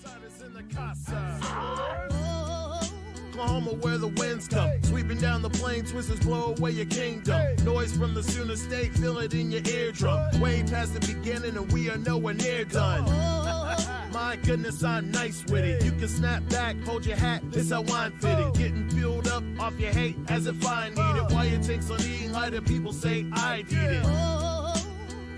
Outsiders in the casa. Oklahoma where the winds come. Sweeping down the plains, whistles blow away your kingdom. Noise from the Sooner State, feel it in your eardrum. Way past the beginning and we are nowhere near done. My goodness, I'm nice with it. You can snap back, hold your hat, this how I'm fitted. Getting fueled up off your hate as if I need it. Why it takes on eating lighter, people say I did it.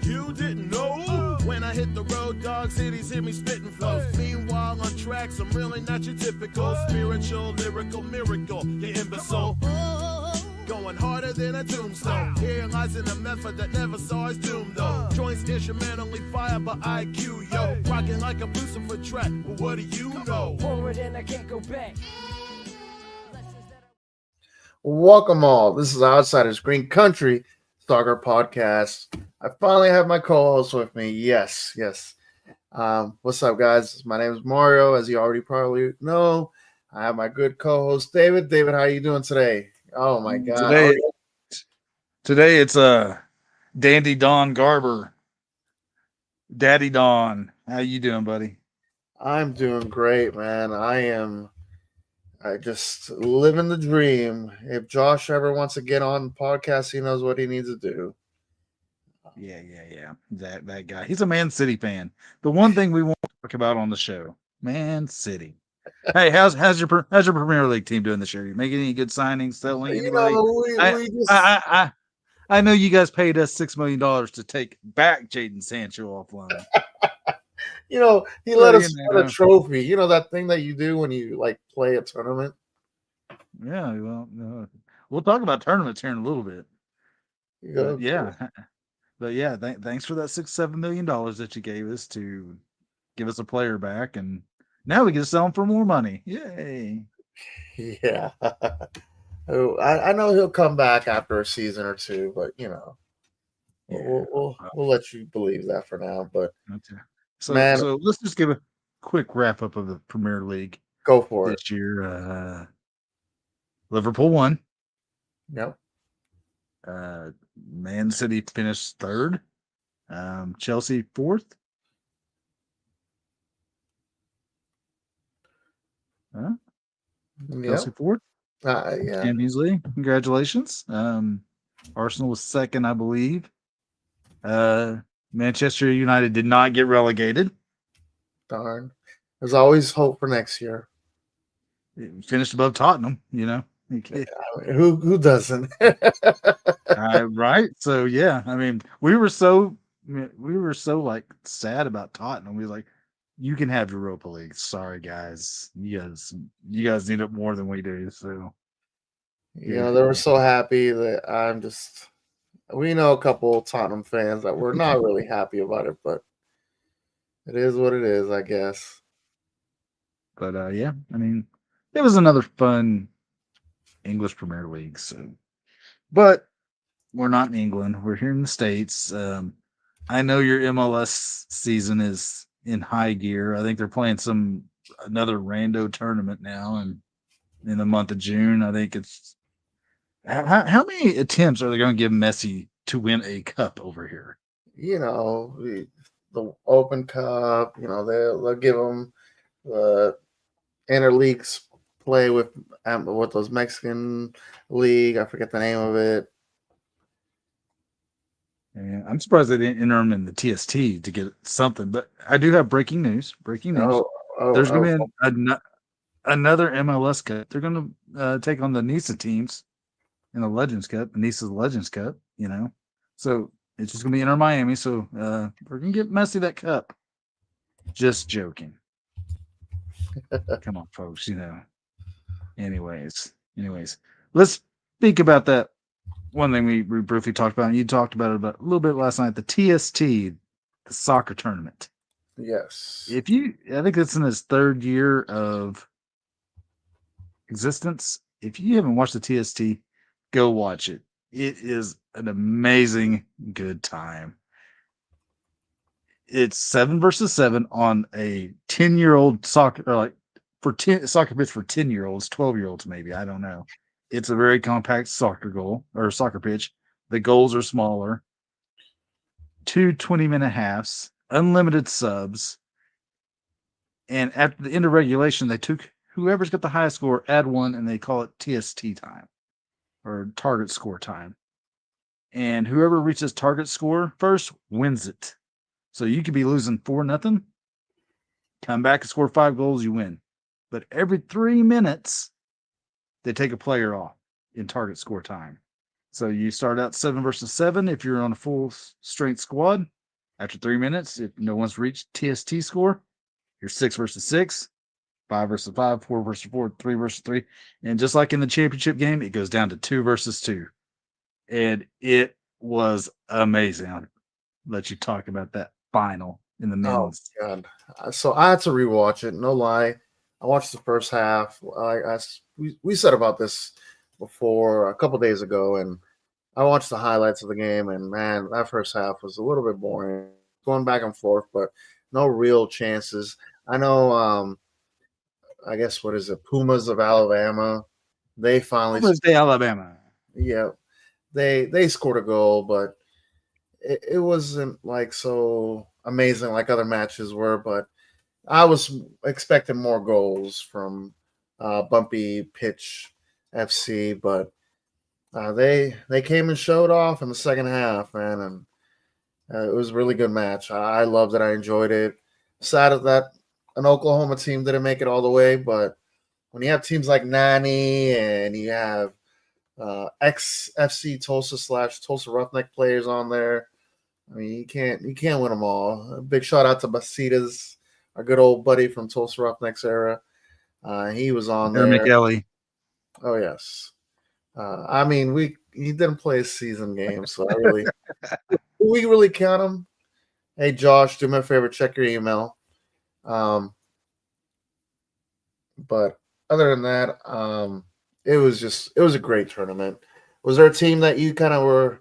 You didn't know? When I hit the road, dog cities hear me spitting flows. Meanwhile, on tracks, I'm really not your typical spiritual, lyrical miracle, you imbecile. Going harder than a tombstone. Here lies in a method that never saw its doom, though. Joints instrumentally fire by IQ, yo. Rocking like a Lucifer track, but what do you know? Forward and I can't go back. Welcome all. This is Outsiders Green Country Soccer Podcast. I finally have my co-host with me. Yes. What's up, guys? My name is Mario, as you already probably know. I have my good co-host David. David, how are you doing today? Oh my God! Today it's Dandy Don Garber, Daddy Don. How you doing, buddy? I'm doing great, man. I just living the dream. If Josh ever wants to get on the podcast, he knows what he needs to do. Yeah. That guy. He's a Man City fan. The one thing we won't talk about on the show, Man City. Hey, how's your Premier League team doing this year? You making any good signings, selling anybody? I know you guys paid us $6 million to take back Jadon Sancho offline. He let us win a trophy. You know that thing that you do when you play a tournament? Yeah, well, we'll talk about tournaments here in a little bit. But yeah, thanks for that $6-7 million that you gave us to give us a player back, and now we can sell him for more money. Yay! Yeah, I know he'll come back after a season or two, but we'll let you believe that for now. But okay. So let's just give a quick wrap up of the Premier League. Go for it. This year, Liverpool won. Yep. Man City finished third. Chelsea fourth. Chelsea fourth. Yeah. Champions League. Congratulations. Arsenal was second, I believe. Manchester United did not get relegated. Darn. There's always hope for next year. It finished above Tottenham, Who doesn't? Right. So yeah, I mean, we were so sad about Tottenham. We were like, you can have Europa League. Sorry, guys. You guys need it more than we do. So they were so happy that we know a couple of Tottenham fans that we're not really happy about it, but it is what it is, I guess. But yeah, I mean, it was another fun English Premier League. So, but we're not in England. We're here in the States. I know your MLS season is in high gear. I think they're playing another rando tournament now, and in the month of June, I think it's how many attempts are they going to give Messi to win a cup over here? The Open Cup. They'll give him the interleagues play with those Mexican league. I forget the name of it. Yeah, I'm surprised they didn't enter him in the TST to get something. But I do have breaking news. There's going to be another MLS Cup. They're going to take on the NISA teams in the Legends Cup, NISA's Legends Cup. So it's just going to be Inter Miami. So we're going to get Messi that cup. Just joking. Come on, folks. Anyways, let's speak about that. One thing we briefly talked about, and you talked about it a little bit last night, the TST, the soccer tournament. Yes. I think it's in its third year of existence. If you haven't watched the TST, go watch it. It is an amazing good time. It's 7 versus 7 on a 10-year-old soccer, soccer pitch for 10-year-olds, 12-year-olds maybe. I don't know. It's a very compact soccer pitch. The goals are smaller. 2 20-minute halves, unlimited subs, And at the end of regulation, they took whoever's got the highest score, add one, and they call it TST time or target score time. And whoever reaches target score first wins it. So you could be losing 4-0, come back and score 5 goals, you win. But every 3 minutes, they take a player off in target score time. So you start out 7 versus 7 if you're on a full strength squad. After 3 minutes, if no one's reached TST score, you're 6 versus 6, 5 versus 5, 4 versus 4, 3 versus 3. And just like in the championship game, it goes down to 2 versus 2. And it was amazing. I'll let you talk about that final in the men's. Oh, God. So I had to rewatch it. No lie. I watched the first half. We said about this before a couple days ago, and I watched the highlights of the game, and man, that first half was a little bit boring, going back and forth, but no real chances. I know. I guess what is it? Pumas of Alabama. They finally. Pumas de Alabama. Yeah, they scored a goal, but it wasn't like so amazing like other matches were. But I was expecting more goals from Bumpy Pitch FC, but they came and showed off in the second half, man, and it was a really good match. I loved it. I enjoyed it. Sad that an Oklahoma team didn't make it all the way, but when you have teams like Nani and you have ex FC Tulsa / Tulsa Roughneck players on there, I mean you can't win them all. A big shout out to Basitas, our good old buddy from Tulsa Roughnecks era. He was on there. McElly. Oh yes. I mean he didn't play a season game, so I really we really count him. Hey Josh, do me a favor, check your email. But other than that, it was a great tournament. Was there a team that you kind of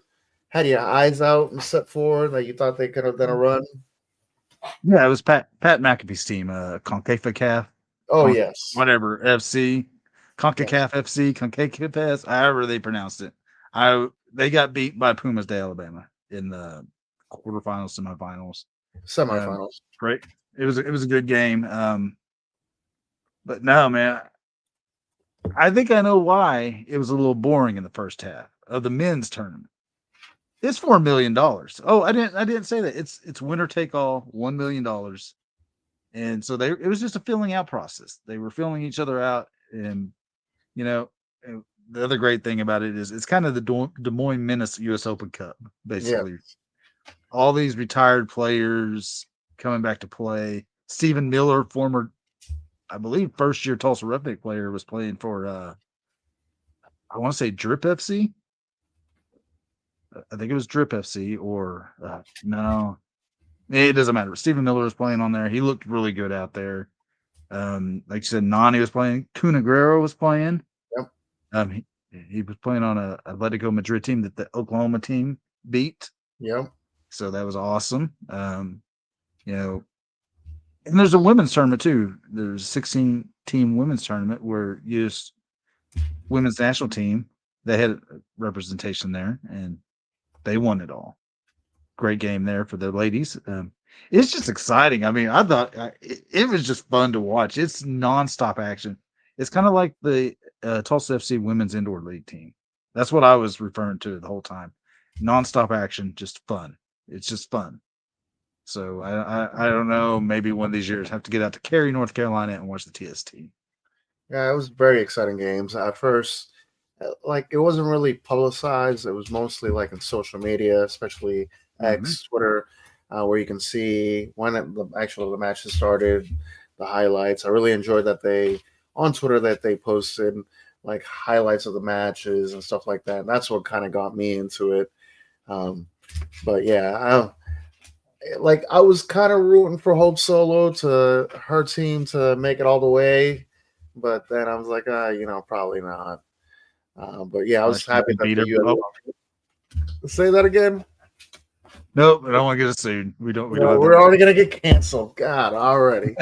had your eyes out and set for that you thought they could have done a run? Yeah, it was Pat McAfee's team, CONCACAF. Oh yes, whatever FC, CONCACAF FC, CONCACAF, however they pronounced it. They got beat by Pumas de Alabama in the quarterfinals, semifinals. Right, it was a good game. But no, man, I think I know why it was a little boring in the first half of the men's tournament. It's $4 million. Oh, I didn't say that. It's winner take all, $1 million. And so it was just a filling out process. They were filling each other out. And, the other great thing about it is it's kind of the Des Moines Menace US Open Cup, basically. Yeah. All these retired players coming back to play. Stephen Miller, former, I believe, first-year Tulsa Roughneck player, was playing for, I want to say Drip FC. I think it was Drip FC or no, it doesn't matter. Stephen Miller was playing on there. He looked really good out there. Like you said, Nani was playing. Cunaguero was playing. Yep. He was playing on a Atletico Madrid team that the Oklahoma team beat. Yep. So that was awesome. And there's a women's tournament too. There's a 16-team women's tournament where US women's national team, they had representation there and they won it all. Great game there for the ladies. It's just exciting. I mean, I thought it was just fun to watch. It's nonstop action. It's kind of like the Tulsa FC Women's Indoor League team. That's what I was referring to the whole time. Nonstop action, just fun. It's just fun. So I don't know. Maybe one of these years have to get out to Cary, North Carolina, and watch the TST. Yeah, it was very exciting games. At first, like it wasn't really publicized. It was mostly like in social media, especially X, Twitter, where you can see when the matches started, the highlights. I really enjoyed that on Twitter that they posted like highlights of the matches and stuff like that. And that's what kind of got me into it. But yeah, I was kind of rooting for Hope Solo to her team to make it all the way, but then I was like, probably not. But yeah, I was happy that say that again. Nope, I don't want to get us sued. We're already gonna get canceled. God, already.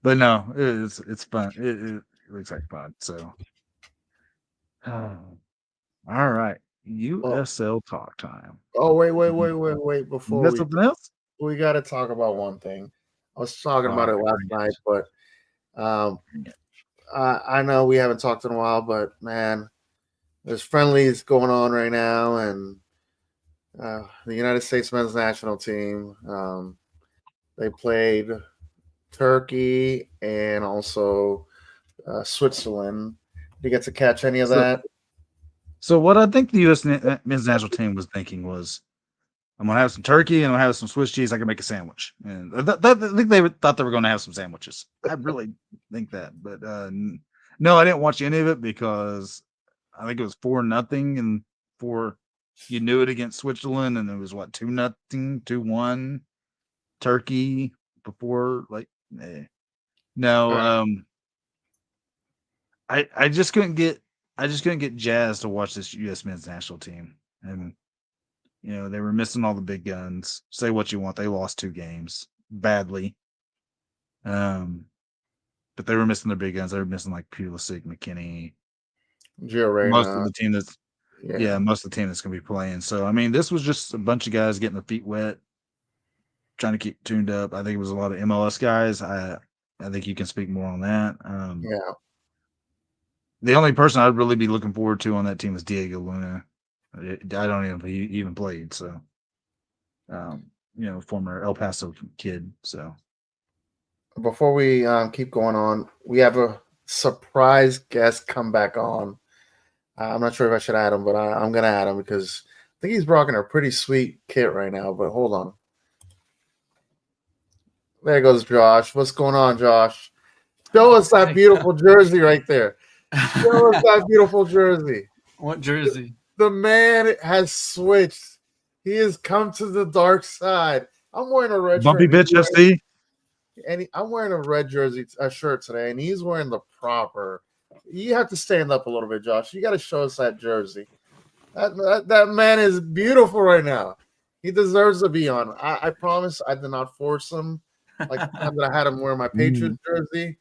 But no, it's fun. It looks like fun. So, all right, USL talk time. Oh wait! Before something else, we got to talk about one thing. I was talking about it last night, but um, Yeah. I know we haven't talked in a while, but man, there's friendlies going on right now, and the United States men's national team they played Turkey and also Switzerland. Did you get to catch any of So, that? so what I think the U.S. men's national team was thinking was, I'm gonna have some turkey and I'm gonna have some Swiss cheese. I can make a sandwich, and I think they thought they were gonna have some sandwiches. I really think that, but no, I didn't watch any of it because I think it was 4-0, and for you knew it against Switzerland, and it was what 2-0, 2-1 Turkey before no. Right. I just couldn't get jazzed to watch this U.S. men's national team, and they were missing all the big guns. Say what you want, they lost 2 games badly. But they were missing their big guns. They were missing like Pulisic, McKinney, Gio most of Reyna. the team that's most of the team that's gonna be playing. So I mean, this was just a bunch of guys getting their feet wet, trying to keep tuned up. I think it was a lot of MLS guys. I think you can speak more on that. Yeah. The only person I'd really be looking forward to on that team is Diego Luna. I don't even he even played, so former El Paso kid. So Before we keep going on, we have a surprise guest come back on. I'm not sure if I should add him, but I'm going to add him because I think he's rocking a pretty sweet kit right now. But hold on. There goes Josh. What's going on, Josh? Show us that beautiful jersey right there. Show us that beautiful jersey. What jersey? The man has switched. He has come to the dark side. I'm wearing a red Bumpy shirt. bitch FC. And I'm wearing a red jersey, a shirt today, and he's wearing the proper. You have to stand up a little bit, Josh. You got to show us that jersey. That man is beautiful right now. He deserves to be on. I promise I did not force him. Like the time that I had him wear my Patriots jersey.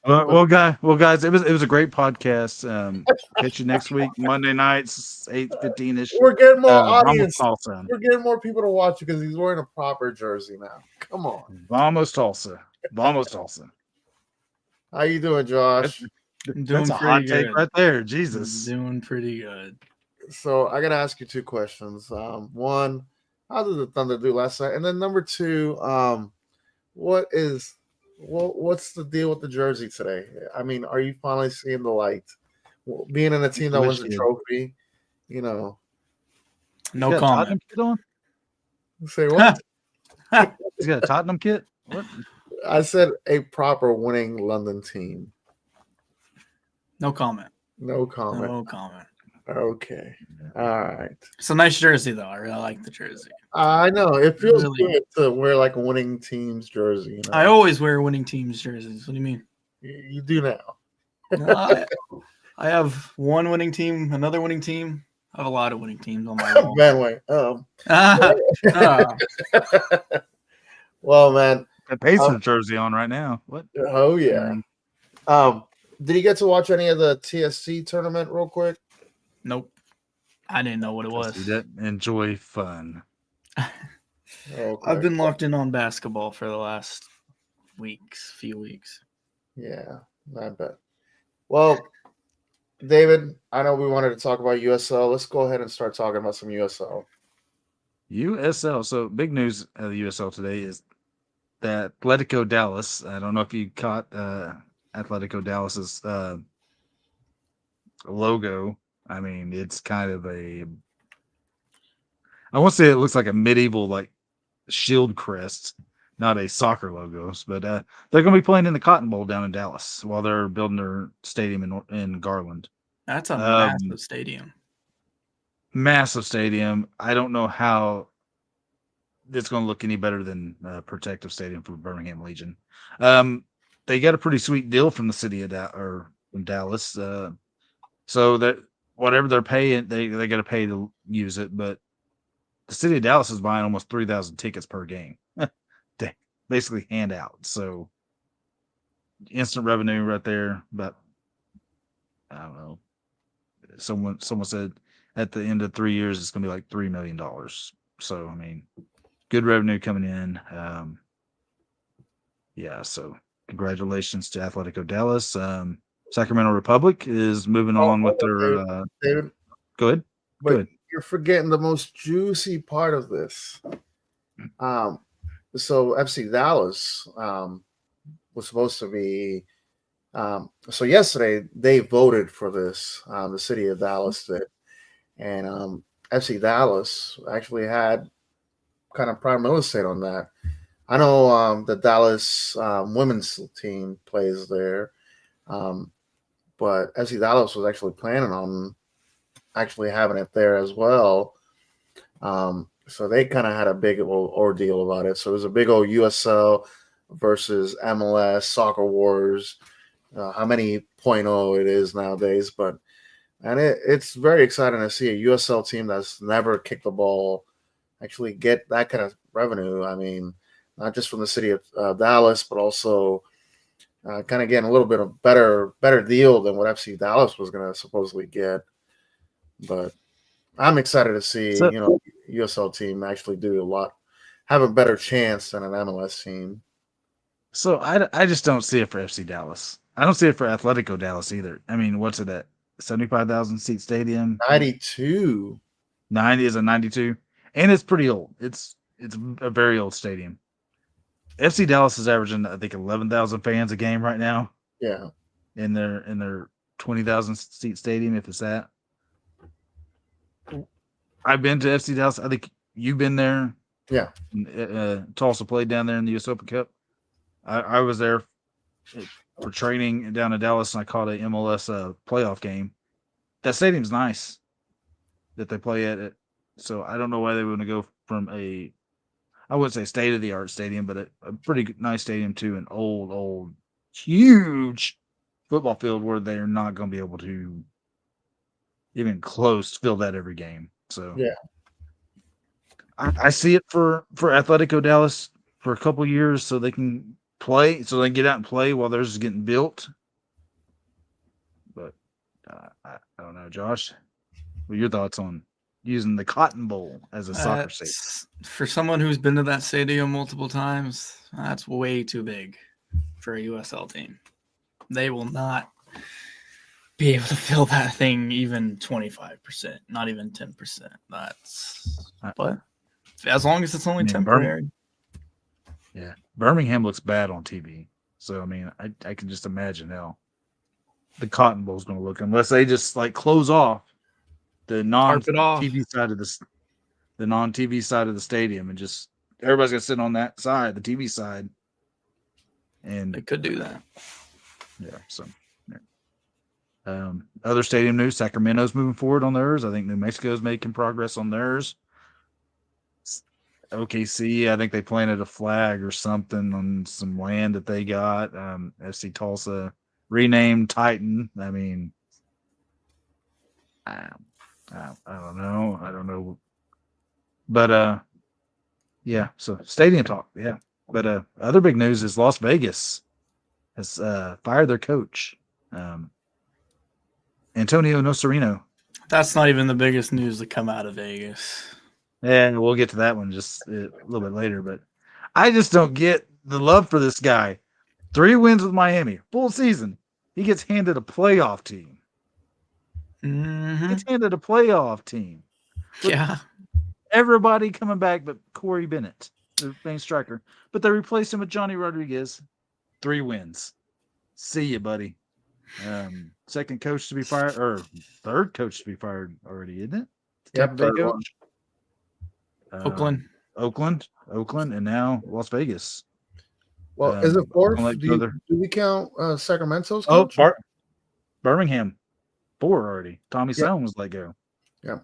Well, guys, it was a great podcast. Catch you next week, Monday nights, 8:15 ish. We're getting more audience. Tulsa. We're getting more people to watch because he's wearing a proper jersey now. Come on. Vamos Tulsa. How you doing, Josh? That's a hot take right there. Jesus. Doing pretty good. So I got to ask you 2 questions. One, how did the Thunder do last night? And then number 2, what's the deal with the jersey today? I mean, are you finally seeing the light? Being in a team that wins a trophy, No comment. Say what? He's got a Tottenham kit? What? I said a proper winning London team. No comment. No comment. No comment. Okay. All right. It's a nice jersey, though. I really like the jersey. I know. It feels Really? good to wear like a winning team's jersey. I always wear winning teams' jerseys. What do you mean? You do now. No, I have one winning team, another winning team. I have a lot of winning teams on my wall. Man, wait. Well, man. Got Pacers jersey on right now. What? Oh yeah. Did you get to watch any of the TSC tournament real quick? Nope. I didn't know what it was. Enjoy fun. Okay. I've been locked in on basketball for the last few weeks. Yeah, I bet. Well, David, I know we wanted to talk about USL. Let's go ahead and start talking about some USL. USL. So big news of the USL today is that Atletico Dallas. I don't know if you caught Atletico Dallas's logo. I mean, it's kind of I won't say it looks like a medieval like shield crest, not a soccer logos, but they're going to be playing in the Cotton Bowl down in Dallas while they're building their stadium in Garland. That's a massive stadium. Massive stadium. I don't know how it's going to look any better than Protective Stadium for Birmingham Legion. They got a pretty sweet deal from the city of from Dallas, so that whatever they're paying, they got to pay to use it. But the city of Dallas is buying almost 3,000 tickets per game, to basically hand out. So instant revenue right there. But I don't know. Someone said at the end of 3 years it's going to be like $3 million. So I mean, good revenue coming in. yeah, so congratulations to Atletico Dallas. Sacramento Republic is moving on with their. David, Go ahead. but you're forgetting the most juicy part of this. So FC Dallas was supposed to be. So yesterday they voted for this. The city of Dallas did, and FC Dallas actually had kind of prime real estate on that. I know the Dallas women's team plays there, but FC Dallas was actually planning on actually having it there as well. So they kind of had a big old ordeal about it. So it was a big old USL versus MLS soccer wars. How many .0 it is nowadays, but it's very exciting to see a USL team that's never kicked the ball actually get that kind of revenue. I mean, not just from the city of Dallas, but also kind of getting a little bit of better deal than what FC Dallas was going to supposedly get. But I'm excited to see USL team actually do a lot, have a better chance than an MLS team. So I just don't see it for FC Dallas. I don't see it for Atletico Dallas either. I mean, what's it at? 75,000 seat stadium. 92. 90 is a 92, and it's pretty old. It's a very old stadium. FC Dallas is averaging, I think, 11,000 fans a game right now. Yeah, in their 20,000 seat stadium, if it's that. I've been to FC Dallas. I think you've been there. Yeah. Tulsa played down there in the US Open Cup. I was there for training down in Dallas, and I caught a MLS playoff game. That stadium's nice that they play at it. So I don't know why they want to go from I wouldn't say state-of-the-art stadium, but a pretty nice stadium to an old, huge football field where they're not going to be able to even close to fill that every game. So yeah, I see it for Atletico Dallas for a couple years so they can play, so they can get out and play while theirs is getting built. But I don't know, Josh. What are your thoughts on using the Cotton Bowl as a soccer stadium? For someone who's been to that stadium multiple times, that's way too big for a USL team. They will not be able to fill that thing even 25%, not even 10%. But as long as it's only temporary. Yeah. Birmingham looks bad on TV. So, I mean, I can just imagine how the Cotton Bowl is going to look unless they just like close off the non-TV side of the stadium and just everybody's going to sit on that side, the TV side. And they could do that. Yeah. So, other stadium news, Sacramento's moving forward on theirs. I think New Mexico's making progress on theirs. OKC, I think they planted a flag or something on some land that they got. FC Tulsa renamed Titan. I mean, I don't know. I don't know. But, yeah, so stadium talk. Yeah. But other big news is Las Vegas has fired their coach, Antonio Nocerino. That's not even the biggest news to come out of Vegas. And we'll get to that one just a little bit later. But I just don't get the love for this guy. 3 wins with Miami, full season. He gets handed a playoff team. Mm-hmm. He gets handed a playoff team. Yeah. Everybody coming back but Corey Bennett, the main striker. But they replaced him with Johnny Rodriguez. 3 wins. See you, buddy. Second coach to be fired, or third coach to be fired already, isn't it? Yep, Tampa Bay coach. Oakland, and now Las Vegas. Well, is it fourth? Do we count Sacramento's coach? Birmingham, 4 already. Tommy Sound was let go. Yeah.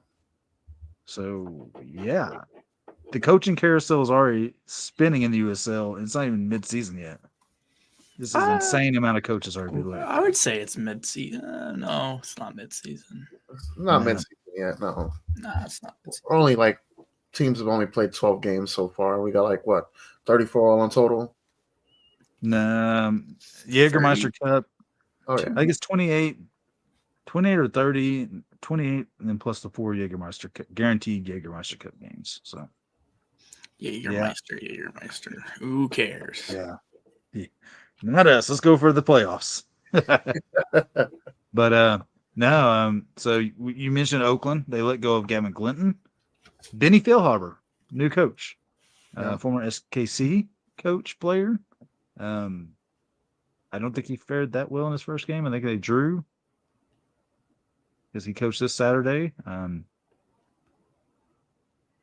So yeah, the coaching carousel is already spinning in the USL. It's not even mid-season yet. This is an insane amount of coaches already left. I would say it's mid-season. No, it's not mid-season. It's not mid-season yet. No, it's not mid-season. Only like teams have only played 12 games so far. We got like what, 34 all in total? No, Jägermeister Cup. Oh yeah, I think it's 28 or 30, 28, and then plus the 4 Jägermeister Cup, guaranteed Jägermeister Cup games. So Jägermeister. Who cares? Yeah. Not us. Let's go for the playoffs. But no. So you mentioned Oakland. They let go of Gavin Clinton. Benny Feilhaber, new coach, former SKC coach player. I don't think he fared that well in his first game. I think they drew because he coached this Saturday.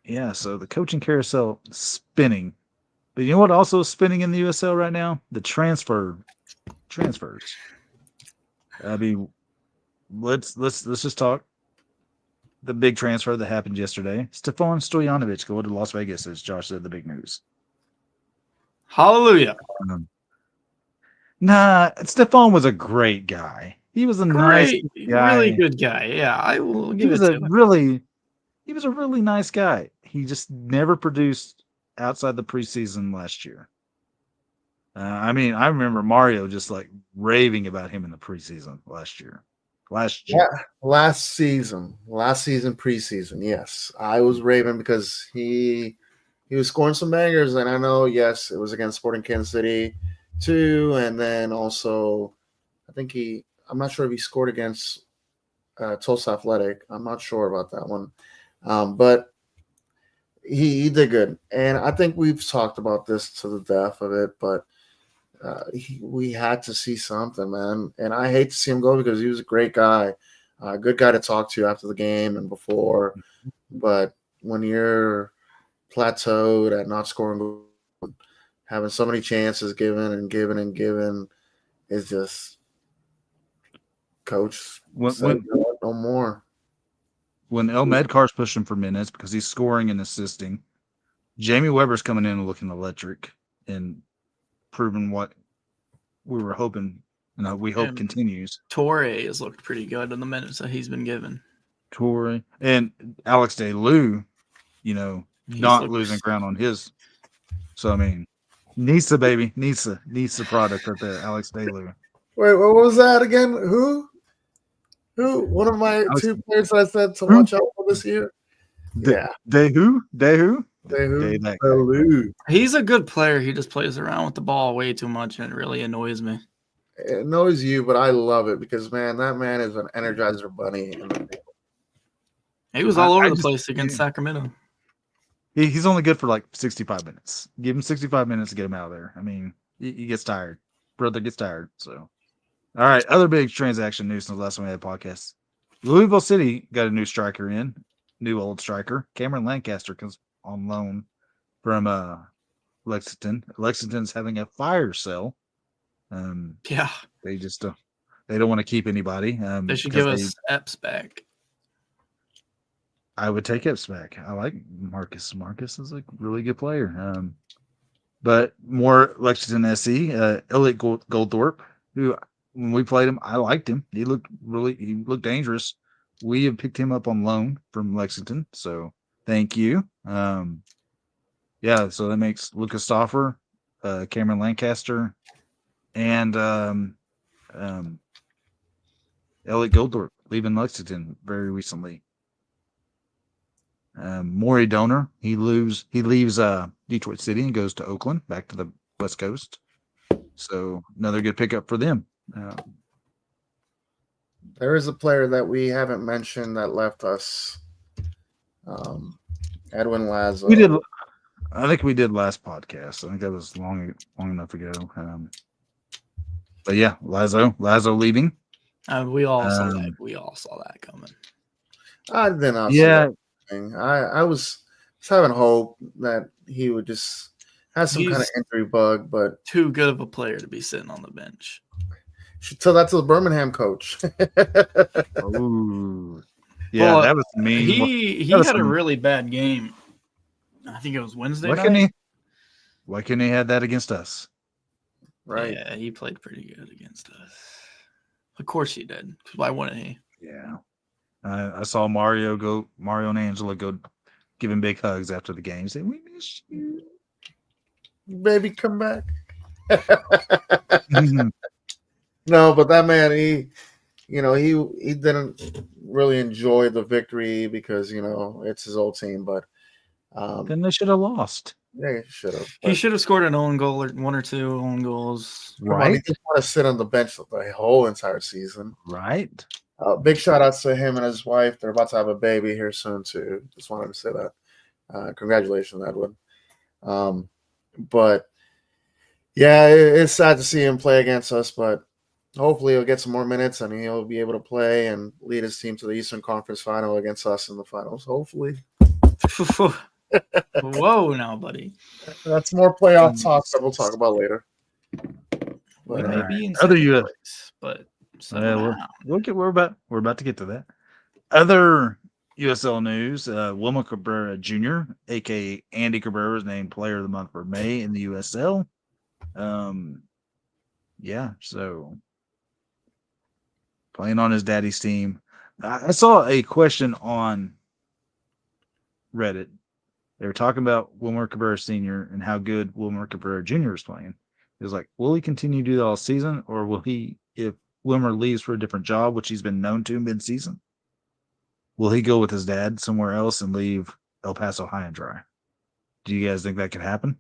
Yeah, so the coaching carousel is spinning. But you know what also is spinning in the USL right now? The transfers. I mean, let's just talk. The big transfer that happened yesterday. Stefan Stojanovic going to Las Vegas, as Josh said, the big news. Hallelujah. Nah, Stefan was a great guy. He was a nice guy. Really good guy. Yeah, I will give it to him. He was a really nice guy. He just never produced outside the preseason last year. I mean, I remember Mario just like raving about him in the preseason last year. Last season preseason. Yes, I was raving because he was scoring some bangers, and I know, yes, it was against Sporting Kansas City too, and then also I think I'm not sure if he scored against Tulsa Athletic. I'm not sure about that one, but he did good, and I think we've talked about this to the death of it, but. We had to see something, man. And I hate to see him go because he was a great guy, a good guy to talk to after the game and before. But when you're plateaued at not scoring, having so many chances given and given and given, is just coach said, no more. When El Medcar's pushing for minutes because he's scoring and assisting, Jamie Weber's coming in and looking electric and proven what we were hoping, and we hope continues. Torre has looked pretty good in the minutes that he's been given. Torre and Alex DeLu, not losing ground on his. So I mean, Nisa baby, Nisa product right there, Alex DeLu. Wait, what was that again? Who? One of my two players that I said to watch out for this year. Dehu. He's a good player. He just plays around with the ball way too much, and it really annoys me. It annoys you, but I love it because, man, that man is an energizer bunny. He was all over the place against Sacramento. He's only good for like 65 minutes. Give him 65 minutes to get him out of there. I mean, he gets tired. Brother gets tired. So, all right. Other big transaction news since the last time we had a podcast. Louisville City got a new striker in. New old striker. Cameron Lancaster comes on loan from Lexington. Lexington's having a fire sale. Yeah. They just they don't want to keep anybody. They should give us Epps back. I would take Epps back. I like Marcus. Marcus is a really good player. But more Lexington SC, Elliot Goldthorpe, who when we played him, I liked him. He looked dangerous. We have picked him up on loan from Lexington, so thank you. Yeah, so that makes Lucas Stauffer, Cameron Lancaster, and Elliot Goldthorpe leaving Lexington very recently. Maury Donor, he leaves Detroit City and goes to Oakland, back to the West Coast. So another good pickup for them. There is a player that we haven't mentioned that left us. Edwin Lazo. I think we did last podcast. I think that was long enough ago. But yeah, Lazo leaving. We all saw that. We all saw that coming. I did not. Yeah, I was having hope that he would just have some kind of injury bug, but too good of a player to be sitting on the bench. Should tell that to the Birmingham coach. Ooh. Yeah, well, that was me. He had a really bad game. I think it was Wednesday night. Why couldn't he have that against us? Right. Yeah, he played pretty good against us. Of course he did. Why wouldn't he? Yeah. I saw Mario and Angela go give him big hugs after the game. Say, "We miss you. Baby, come back." No, but that man, he didn't really enjoy the victory because, it's his old team. But Then they should have lost. Yeah, should have. He should have scored an own goal or one or two own goals. Come on, he just want to sit on the bench the whole entire season. Right. Big shout outs to him and his wife. They're about to have a baby here soon too. Just wanted to say that. Congratulations, Edwin. But yeah, it's sad to see him play against us, but hopefully he'll get some more minutes and he'll be able to play and lead his team to the Eastern Conference Final against us in the finals. Hopefully. Whoa, now, buddy. That's more playoff talk that we'll talk about later. We may be in other second place, but we're about to get to that. Other USL news: Wilmer Cabrera Jr., aka Andy Cabrera, is named Player of the Month for May in the USL. Yeah, so playing on his daddy's team. I saw a question on Reddit. They were talking about Wilmer Cabrera Sr. and how good Wilmer Cabrera Jr. is playing. It was like, will he continue to do that all season, or will he, if Wilmer leaves for a different job, which he's been known to mid-season, will he go with his dad somewhere else and leave El Paso high and dry? Do you guys think that could happen?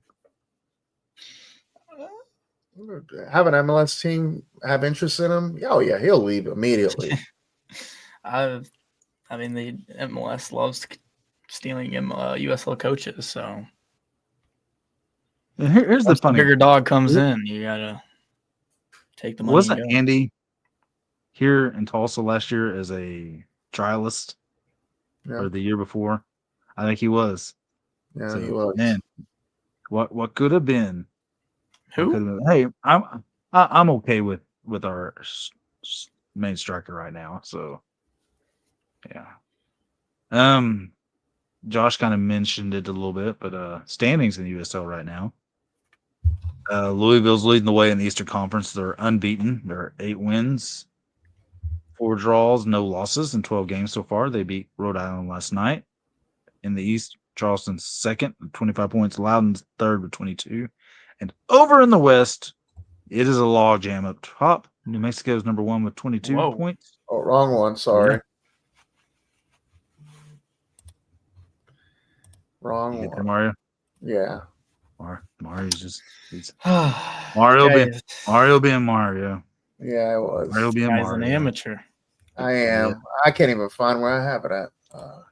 Have an MLS team have interest in him? Oh, yeah, he'll leave immediately. I mean, the MLS loves stealing USL coaches, so And here's the funny bigger dog comes in, you gotta take the money. Wasn't Andy here in Tulsa last year as a trialist or the year before? I think he was. Yeah, so, he was. Man, what could have been? Who? Hey, I'm okay with our main striker right now. So, yeah. Josh kind of mentioned it a little bit, but standings in the USL right now. Louisville's leading the way in the Eastern Conference. They're unbeaten. They're 8 wins, 4 draws, no losses in 12 games so far. They beat Rhode Island last night. In the East, Charleston's second with 25 points. Loudoun's third with 22. And over in the West, it is a log jam up top. New Mexico's number 1 with 22 points. Oh, wrong one. Sorry. Yeah. Wrong one. Mario? Yeah. Mario's just Mario being Mario. Yeah, I was. Mario being Mario. Mario. An amateur. I am. Yeah. I can't even find where I have it at. I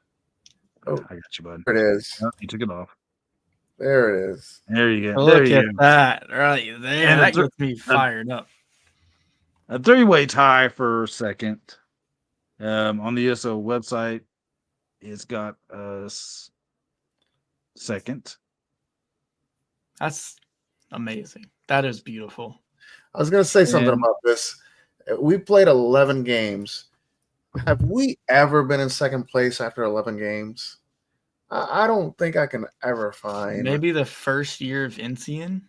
got you, bud. There it is. Oh, you took it off. There it is. There you go. Look at that right there. And that gets me fired up. A 3-way tie for second. On the USO website, it's got us second. That's amazing. That is beautiful. I was going to say something about this. We played 11 games. Have we ever been in second place after 11 games? I don't think I can ever find. Maybe the first year of Incian,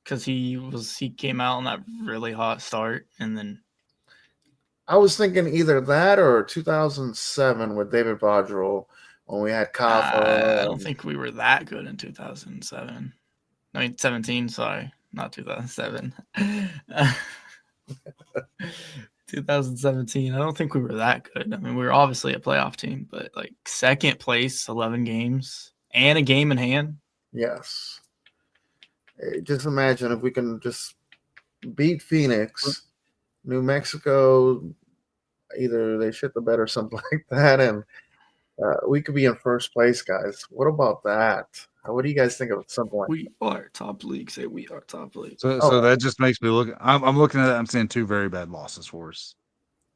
because he came out on that really hot start, and then I was thinking either that or 2007 with David Vaudrell when we had Kafa. I don't think we were that good in 2007. I mean 17. Sorry, not 2007. 2017. I don't think we were that good. I mean, we were obviously a playoff team, but like second place, 11 games, and a game in hand. Yes. Just imagine if we can just beat Phoenix, New Mexico, either they shit the bed or something like that, and we could be in first place, guys. What about that? What do you guys think of something like We are top league. Say we are top league. So that just makes me look. I'm looking at that. I'm seeing 2 very bad losses for us.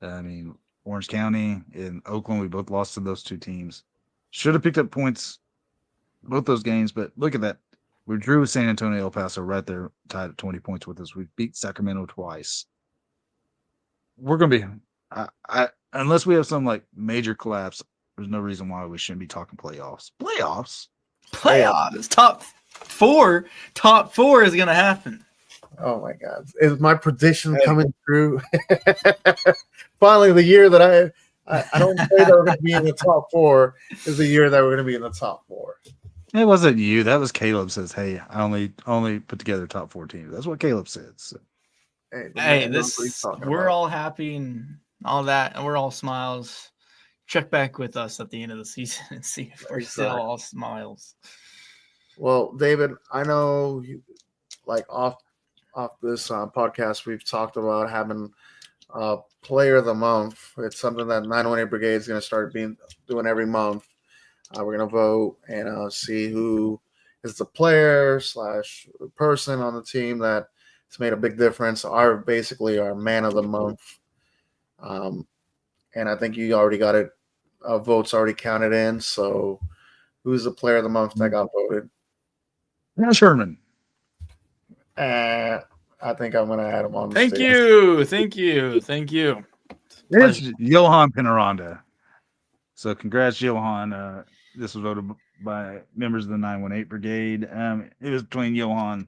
I mean, Orange County and Oakland, we both lost to those 2 teams. Should have picked up points both those games, but look at that. We drew with San Antonio, El Paso right there, tied at 20 points with us. We beat Sacramento twice. We're going to be, unless we have some like major collapse, there's no reason why we shouldn't be talking playoffs. Playoffs? Top four is going to happen. Oh my God. Is my prediction coming true? Finally, the year that I don't say that we're going to be in the top 4 is the year that we're going to be in the top 4. It wasn't you. That was Caleb says, hey, I only put together top 4 teams. That's what Caleb said. So. Hey, we're all happy and all that, and we're all smiles check back with us at the end of the season and see if we're still all smiles. Well, David, I know you, like off this podcast, we've talked about having player of the month. It's something that 918 Brigade is going to start doing every month. We're going to vote and see who is the player / person on the team that has made a big difference. Basically our man of the month. And I think you already got it. Votes already counted in. So who's the player of the month that got voted? Now Sherman. I think I'm going to add him on the Thank stage. you. It's Johan Penaranda. So congrats, Johan. This was voted by members of the 918 Brigade. It was between Johan,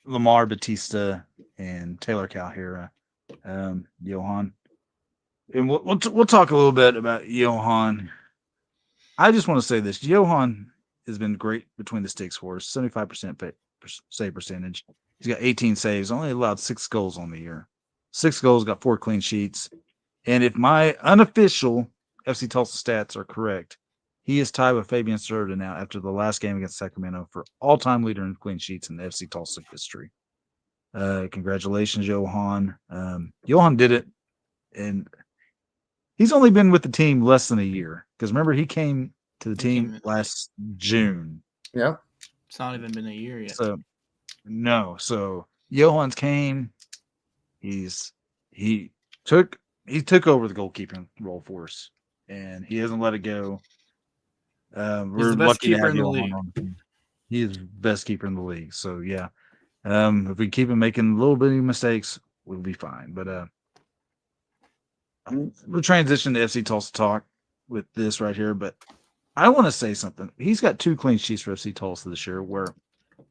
Lamar Batista, and Taylor Calhera. Johan. And we'll talk a little bit about Johan. I just want to say this. Johan has been great between the sticks for us. 75% save percentage. He's got 18 saves, only allowed 6 goals on the year. 6 goals, got 4 clean sheets. And if my unofficial FC Tulsa stats are correct, he is tied with Fabian Serda now after the last game against Sacramento for all-time leader in clean sheets in the FC Tulsa history. Congratulations, Johan. Johan did it, and he's only been with the team less than a year. Because remember, he came to the team last June. Yep. It's not even been a year yet. So Johan's came. He took over the goalkeeping role for us, and he hasn't let it go. We're the best lucky to keeper have in the Johan league. on the team. He is the best keeper in the league. So yeah, if we keep him making little bitty mistakes, we'll be fine. But we'll transition to FC Tulsa talk with this right here. But I want to say something. He's got 2 clean sheets for FC Tulsa this year, where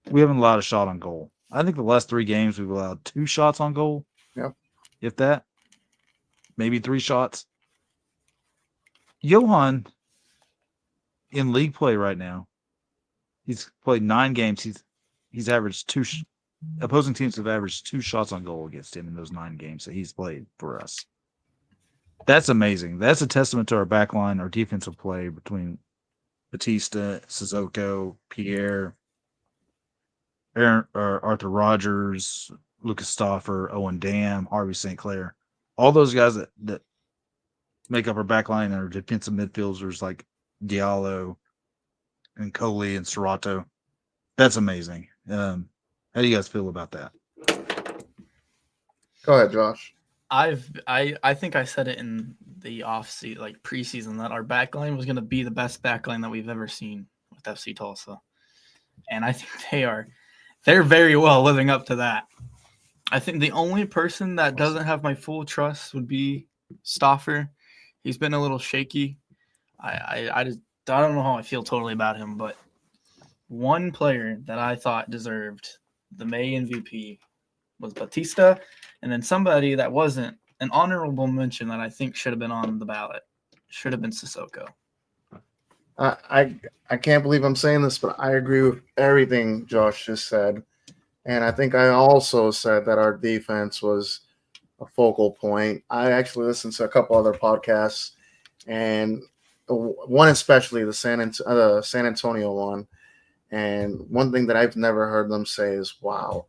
we haven't allowed a shot on goal. I think the last 3 games we've allowed 2 shots on goal. Yep. If that, maybe 3 shots. Johan, in league play right now, he's played 9 games. He's averaged opposing teams have averaged 2 shots on goal against him in those 9 games that he's played for us. That's amazing. That's a testament to our back line, our defensive play between Batista, Sissoko, Pierre, Arthur Rogers, Lucas Stauffer, Owen Dam, Harvey St. Clair. All those guys that make up our back line and our defensive midfielders like Diallo and Coley and Serrato. That's amazing. How do you guys feel about that? Go ahead, Josh. I think I said it in the off-season, like preseason, that our backline was going to be the best backline that we've ever seen with FC Tulsa, and I think they're very well living up to that. I think the only person that doesn't have my full trust would be Stauffer. He's been a little shaky. I don't know how I feel totally about him, but one player that I thought deserved the May MVP was Batista, and then somebody that wasn't, an honorable mention that I think should have been on the ballot, should have been Sissoko. I can't believe I'm saying this, but I agree with everything Josh just said. And I think I also said that our defense was a focal point. I actually listened to a couple other podcasts, and one especially, the San Antonio one. And one thing that I've never heard them say is, wow,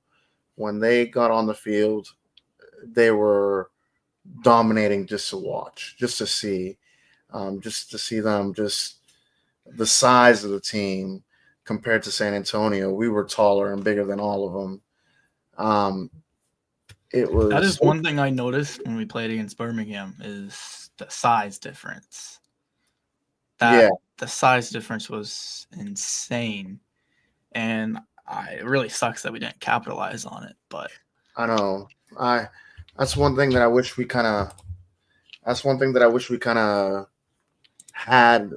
when they got on the field, they were dominating just to watch, just to see them, just the size of the team compared to San Antonio. We were taller and bigger than all of them. That is one thing I noticed when we played against Birmingham is the size difference. The size difference was insane. And it really sucks that we didn't capitalize on it. But I know. That's one thing that I wish we kind of had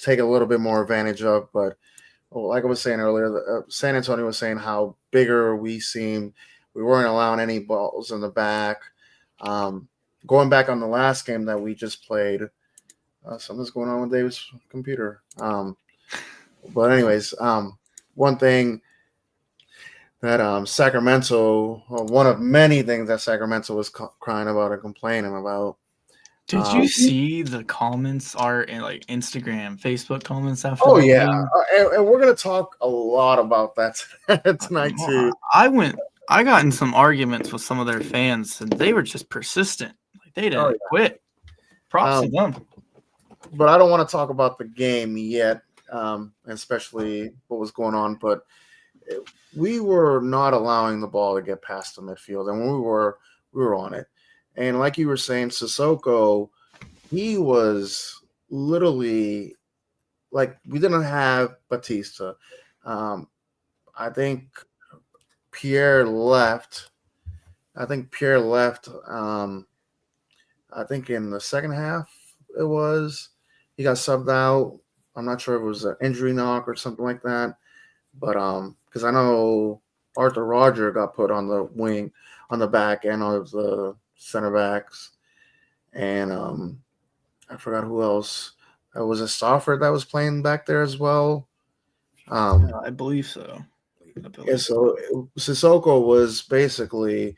take a little bit more advantage of. But like I was saying earlier, San Antonio was saying how bigger we seemed. We weren't allowing any balls in the back. Going back on the last game that we just played, something's going on with David's computer. But anyways, one thing that Sacramento, one of many things that Sacramento was crying about and complaining about. Did you see the comments are in like Instagram, Facebook comments after Oh that yeah, game? and we're gonna talk a lot about that tonight too. I got in some arguments with some of their fans, and they were just persistent. Like they didn't quit. Props to them. But I don't want to talk about the game yet, especially what was going on. But we were not allowing the ball to get past the midfield, and when we were on it. And like you were saying, Sissoko, he was literally like we didn't have Batista. I think Pierre left. I think in the second half it was. He got subbed out. I'm not sure if it was an injury knock or something like that. But because I know Arthur Roger got put on the wing, on the back end of the center backs. And I forgot who else. Was it Stafford that was playing back there as well? I believe so. Yeah, so Sissoko was basically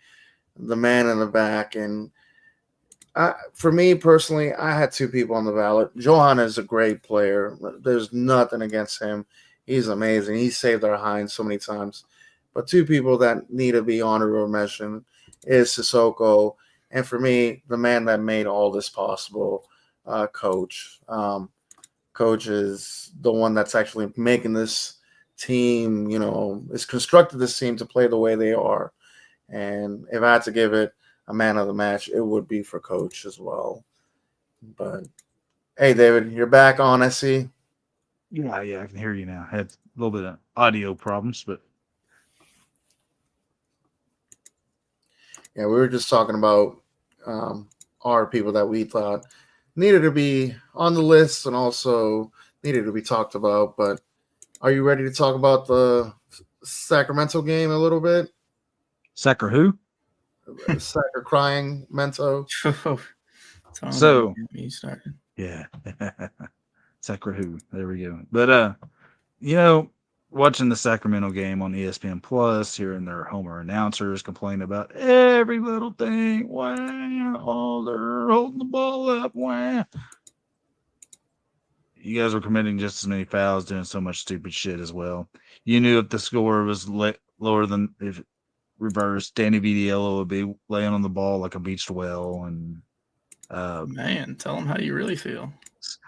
the man in the back. And for me personally, I had two people on the ballot. Johan is a great player. There's nothing against him. He's amazing. He saved our hinds so many times. But two people that need to be honorable mention is Sissoko. And for me, the man that made all this possible, Coach. Coach is the one that's actually making this team, is constructed this team to play the way they are. And if I had to give it a man of the match, it would be for Coach as well. But hey, David, you're back on, I see. Yeah, I can hear you now. I had a little bit of audio problems, but yeah, we were just talking about our people that we thought needed to be on the list and also needed to be talked about. But are you ready to talk about the Sacramento game a little bit? Sacker who? Sacker crying Mento. So you started. Yeah. Sacker who? There we go. But watching the Sacramento game on ESPN Plus, hearing their Homer announcers complain about every little thing. Wow, they're holding the ball up. Wow. You guys were committing just as many fouls, doing so much stupid shit as well. You knew if the score was lower than if reversed, Danny Vitiello would be laying on the ball like a beached whale, and man, tell them how you really feel.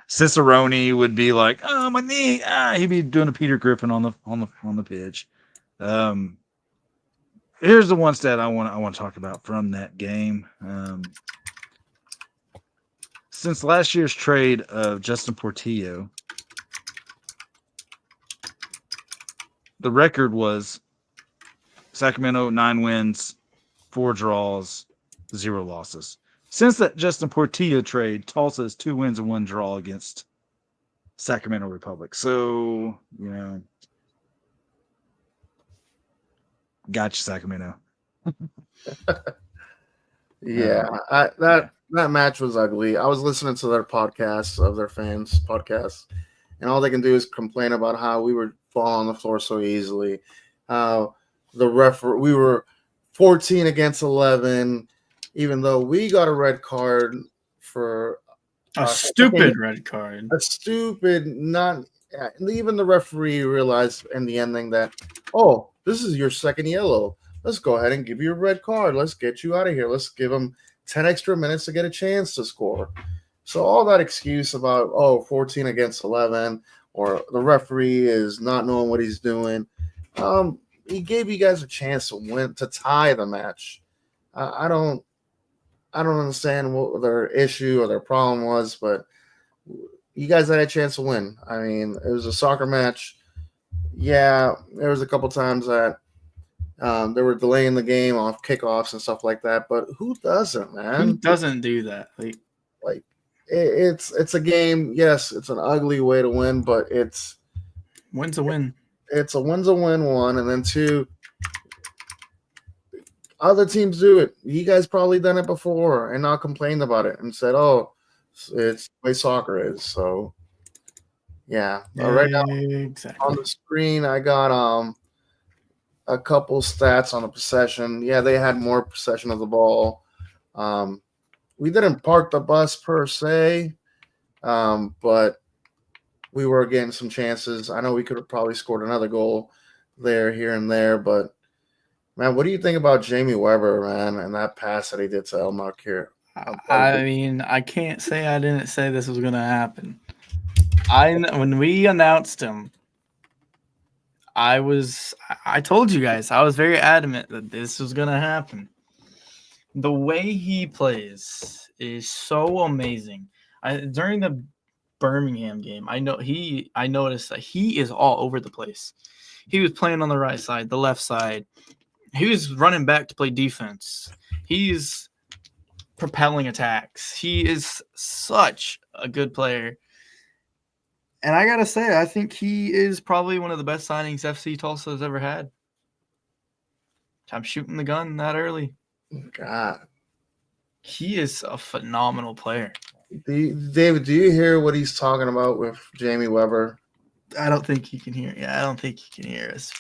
Cicerone would be like, "Oh, my knee!" He'd be doing a Peter Griffin on the pitch. Here's the one stat I want to talk about from that game. Since last year's trade of Justin Portillo, the record was Sacramento 9 wins, 4 draws, 0 losses. Since that Justin Portillo trade, Tulsa has 2 wins and 1 draw against Sacramento Republic. So, gotcha, Sacramento. That match was ugly. I was listening to their podcasts of their fans' podcasts, and all they can do is complain about how we were falling on the floor so easily. How we were 14 against 11, even though we got a red card for a stupid red card. A stupid, not even the referee realized in the ending that, oh, this is your second yellow. Let's go ahead and give you a red card. Let's get you out of here. Let's give them 10 extra minutes to get a chance to score. So all that excuse about, 14 against 11, or the referee is not knowing what he's doing. He gave you guys a chance to win, to tie the match. I don't understand what their issue or their problem was, but you guys had a chance to win. I mean, it was a soccer match. Yeah, there was a couple times that they were delaying the game off kickoffs and stuff like that, but who doesn't, man? Who doesn't do that? Like it's a game. Yes, it's an ugly way to win, but win's a win. It's a win's a win, one, and then two, other teams do it. You guys probably done it before and not complained about it and said, "Oh, it's the way soccer is." So, yeah. Right now on the screen, I got a couple stats on the possession. Yeah, they had more possession of the ball. we didn't park the bus per se, but we were getting some chances. I know we could have probably scored another goal there, here, and there, but man, what do you think about Jamie Weber, man, and that pass that he did to El Malkir? I mean, I can't say I didn't say this was going to happen. When we announced him, I told you guys, I was very adamant that this was going to happen. The way he plays is so amazing. During the Birmingham game, I noticed that he is all over the place. He was playing on the right side, the left side. He was running back to play defense. He's propelling attacks. He is such a good player. And I got to say, I think he is probably one of the best signings FC Tulsa has ever had. I'm shooting the gun that early. God. He is a phenomenal player. David, do you hear what he's talking about with Jamie Weber? I don't think he can hear. Yeah, I don't think he can hear us.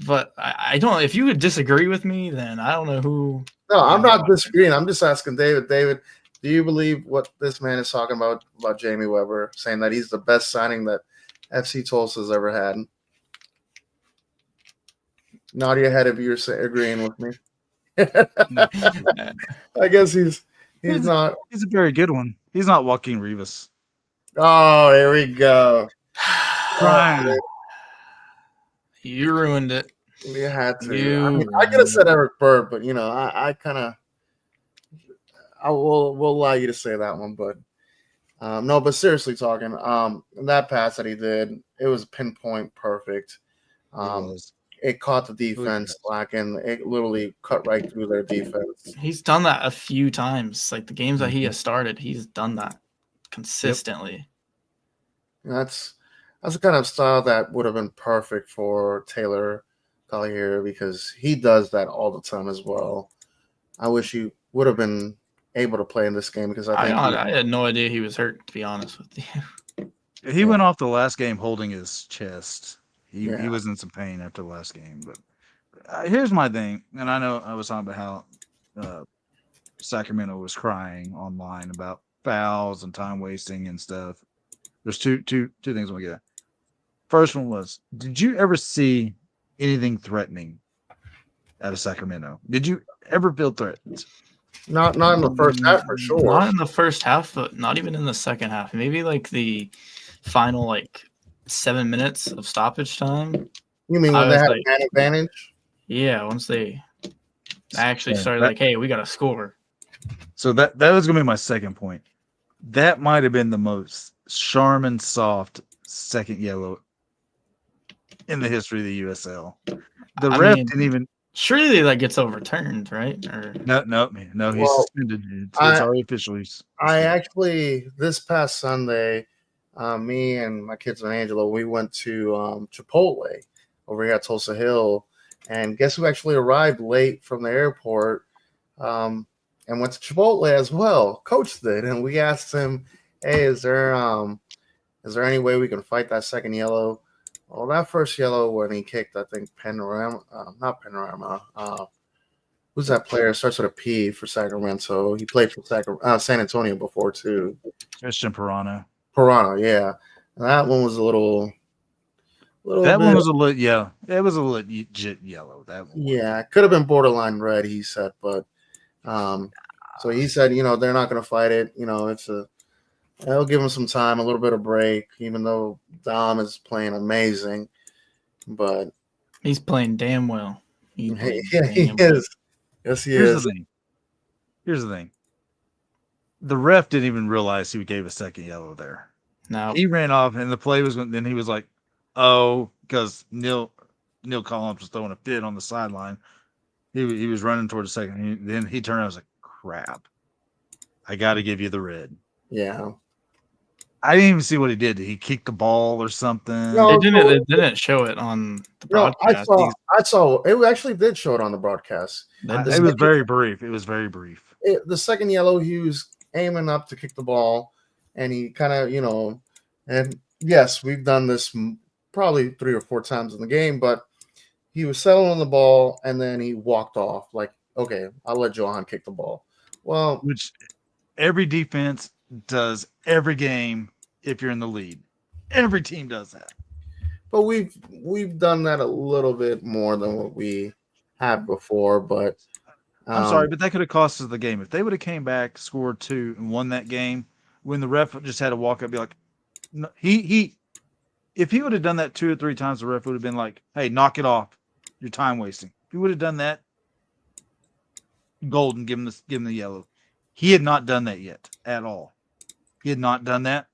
But I don't. If you would disagree with me, then I don't know who. No, I'm not disagreeing. I'm just asking David. David, do you believe what this man is talking about Jamie Weber, saying that he's the best signing that FC Tulsa has ever had? Nod your head if you're agreeing with me. I guess he's not. He's a very good one. He's not Joaquin Rivas. Oh, here we go. Brian. You ruined it. We had to. I could have said Eric Bird, but I kind of. We'll allow you to say that one, but no. But seriously talking, that pass that he did, it was pinpoint perfect. It caught the defense lacking. It literally cut right through their defense. He's done that a few times. Like the games that he has started, he's done that consistently. Yep. That's the kind of style that would have been perfect for Taylor Collier because he does that all the time as well. I wish he would have been able to play in this game because I had no idea he was hurt, to be honest with you. He went off the last game holding his chest. He was in some pain after the last game. But here's my thing, and I know I was talking about how Sacramento was crying online about fouls and time wasting and stuff. There's two things I want to get at. First one was, did you ever see anything threatening out of Sacramento? Did you ever feel threatened? Not in the first half for sure. Not in the first half, but not even in the second half. Maybe like the final 7 minutes of stoppage time. You mean when they had an advantage? Yeah, once they actually started hey, we got to score. So that was going to be my second point. That might have been the most Charmin soft second yellow in the history of the USL. The ref didn't even. Surely that gets overturned, right? Or no, he's suspended. It's already official. I actually this past Sunday, me and my kids and Angelo, we went to Chipotle over here at Tulsa Hill, and guess who actually arrived late from the airport and went to Chipotle as well? Coach did, and we asked him, "Hey, is there any way we can fight that second yellow?" Well, that first yellow when he kicked, I think not Panorama. Who's that player? Starts with a P for Sacramento. He played for San Antonio before too. Christian Pirano, yeah. And that one was a little. That one was a little, yeah. It was a legit yellow. That one. Yeah, it could have been borderline red. He said, but so he said, they're not going to fight it. They'll give him some time, a little bit of break, even though Dom is playing amazing. But he's playing damn well. He is. Yes, he is. Here's the thing. The ref didn't even realize he gave a second yellow there. No. He ran off, and the play was then he was like, oh, because Neil Collins was throwing a fit on the sideline. He was running towards the second. Then he turned around and was like, crap. I got to give you the red. Yeah. I didn't even see what he did. Did he kick the ball or something? No, they didn't show it on the broadcast. No, I saw. It actually did show it on the broadcast. It was very brief. The second yellow, he was aiming up to kick the ball, and he kind of, and yes, we've done this probably 3 or 4 times in the game, but he was settling on the ball, and then he walked off like, okay, I'll let Johan kick the ball. Well, every defense does every game if you're in the lead. Every team does that. But we've done that a little bit more than what we have before. But I'm sorry, but that could have cost us the game. If they would have came back, scored 2, and won that game, when the ref just had to walk up and be like, no, if he would have done that 2 or 3 times, the ref would have been like, hey, knock it off. You're time wasting. If he would have done that, golden, give him the yellow. He had not done that yet at all. He had not done that.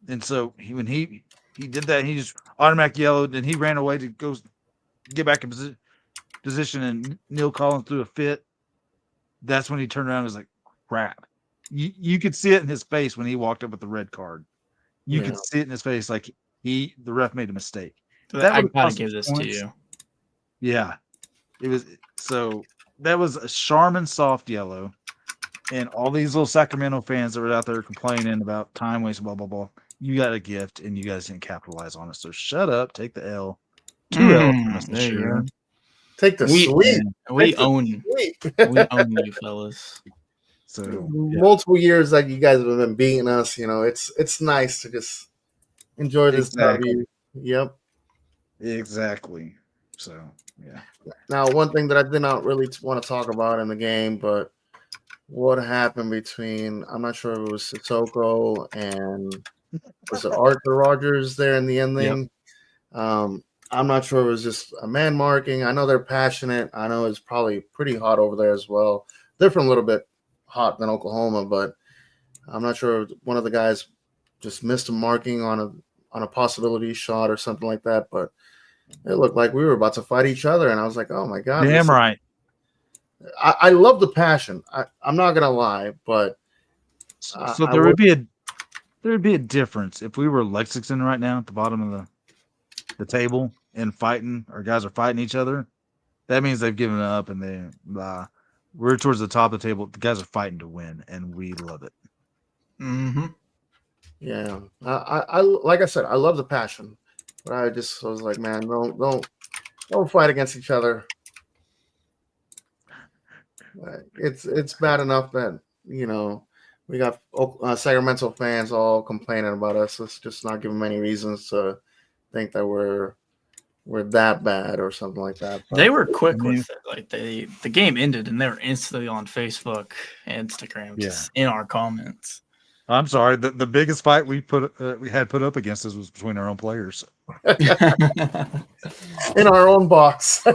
And so when he did that, he just automatic yellowed, and he ran away to go get back in position, and Neil Collins threw a fit. That's when he turned around and was like, crap. You could see it in his face when he walked up with the red card. You could see it in his face like the ref made a mistake. I gotta give this to you. Yeah. It was so that was a Charmin soft yellow. And all these little Sacramento fans that were out there complaining about time waste, blah, blah, blah. You got a gift, and you guys didn't capitalize on it. So shut up, take the L. 2 L's. There you go. Take the sweep. We own you, fellas. So multiple years that you guys have been beating us, it's nice to just enjoy this W. Yep. Exactly. So yeah. Now, one thing that I did not really want to talk about in the game, but what happened between, I'm not sure if it was Sissoko and was it Arthur Rogers there in the ending? Yep. I'm not sure it was just a man marking. I know they're passionate. I know it's probably pretty hot over there as well. Different, a little bit hot than Oklahoma, but I'm not sure if one of the guys just missed a marking on a possibility shot or something like that. But it looked like we were about to fight each other, and I was like, oh my god, damn right. I love the passion. I'm not gonna lie, but so there would be a difference if we were Lexington right now at the bottom of the table and fighting. Our guys are fighting each other. That means they've given up, and we're towards the top of the table. The guys are fighting to win, and we love it. Mm-hmm. Yeah, I like I said, I love the passion, but I was like, man, don't fight against each other. It's bad enough that we got Sacramento fans all complaining about us. Let's just not give them any reasons to think that we're that bad or something like that. But they were quick with it. Like the game ended, and they were instantly on Facebook and Instagram, just in our comments. I'm sorry. The biggest fight we had put up against us was between our own players. In our own box.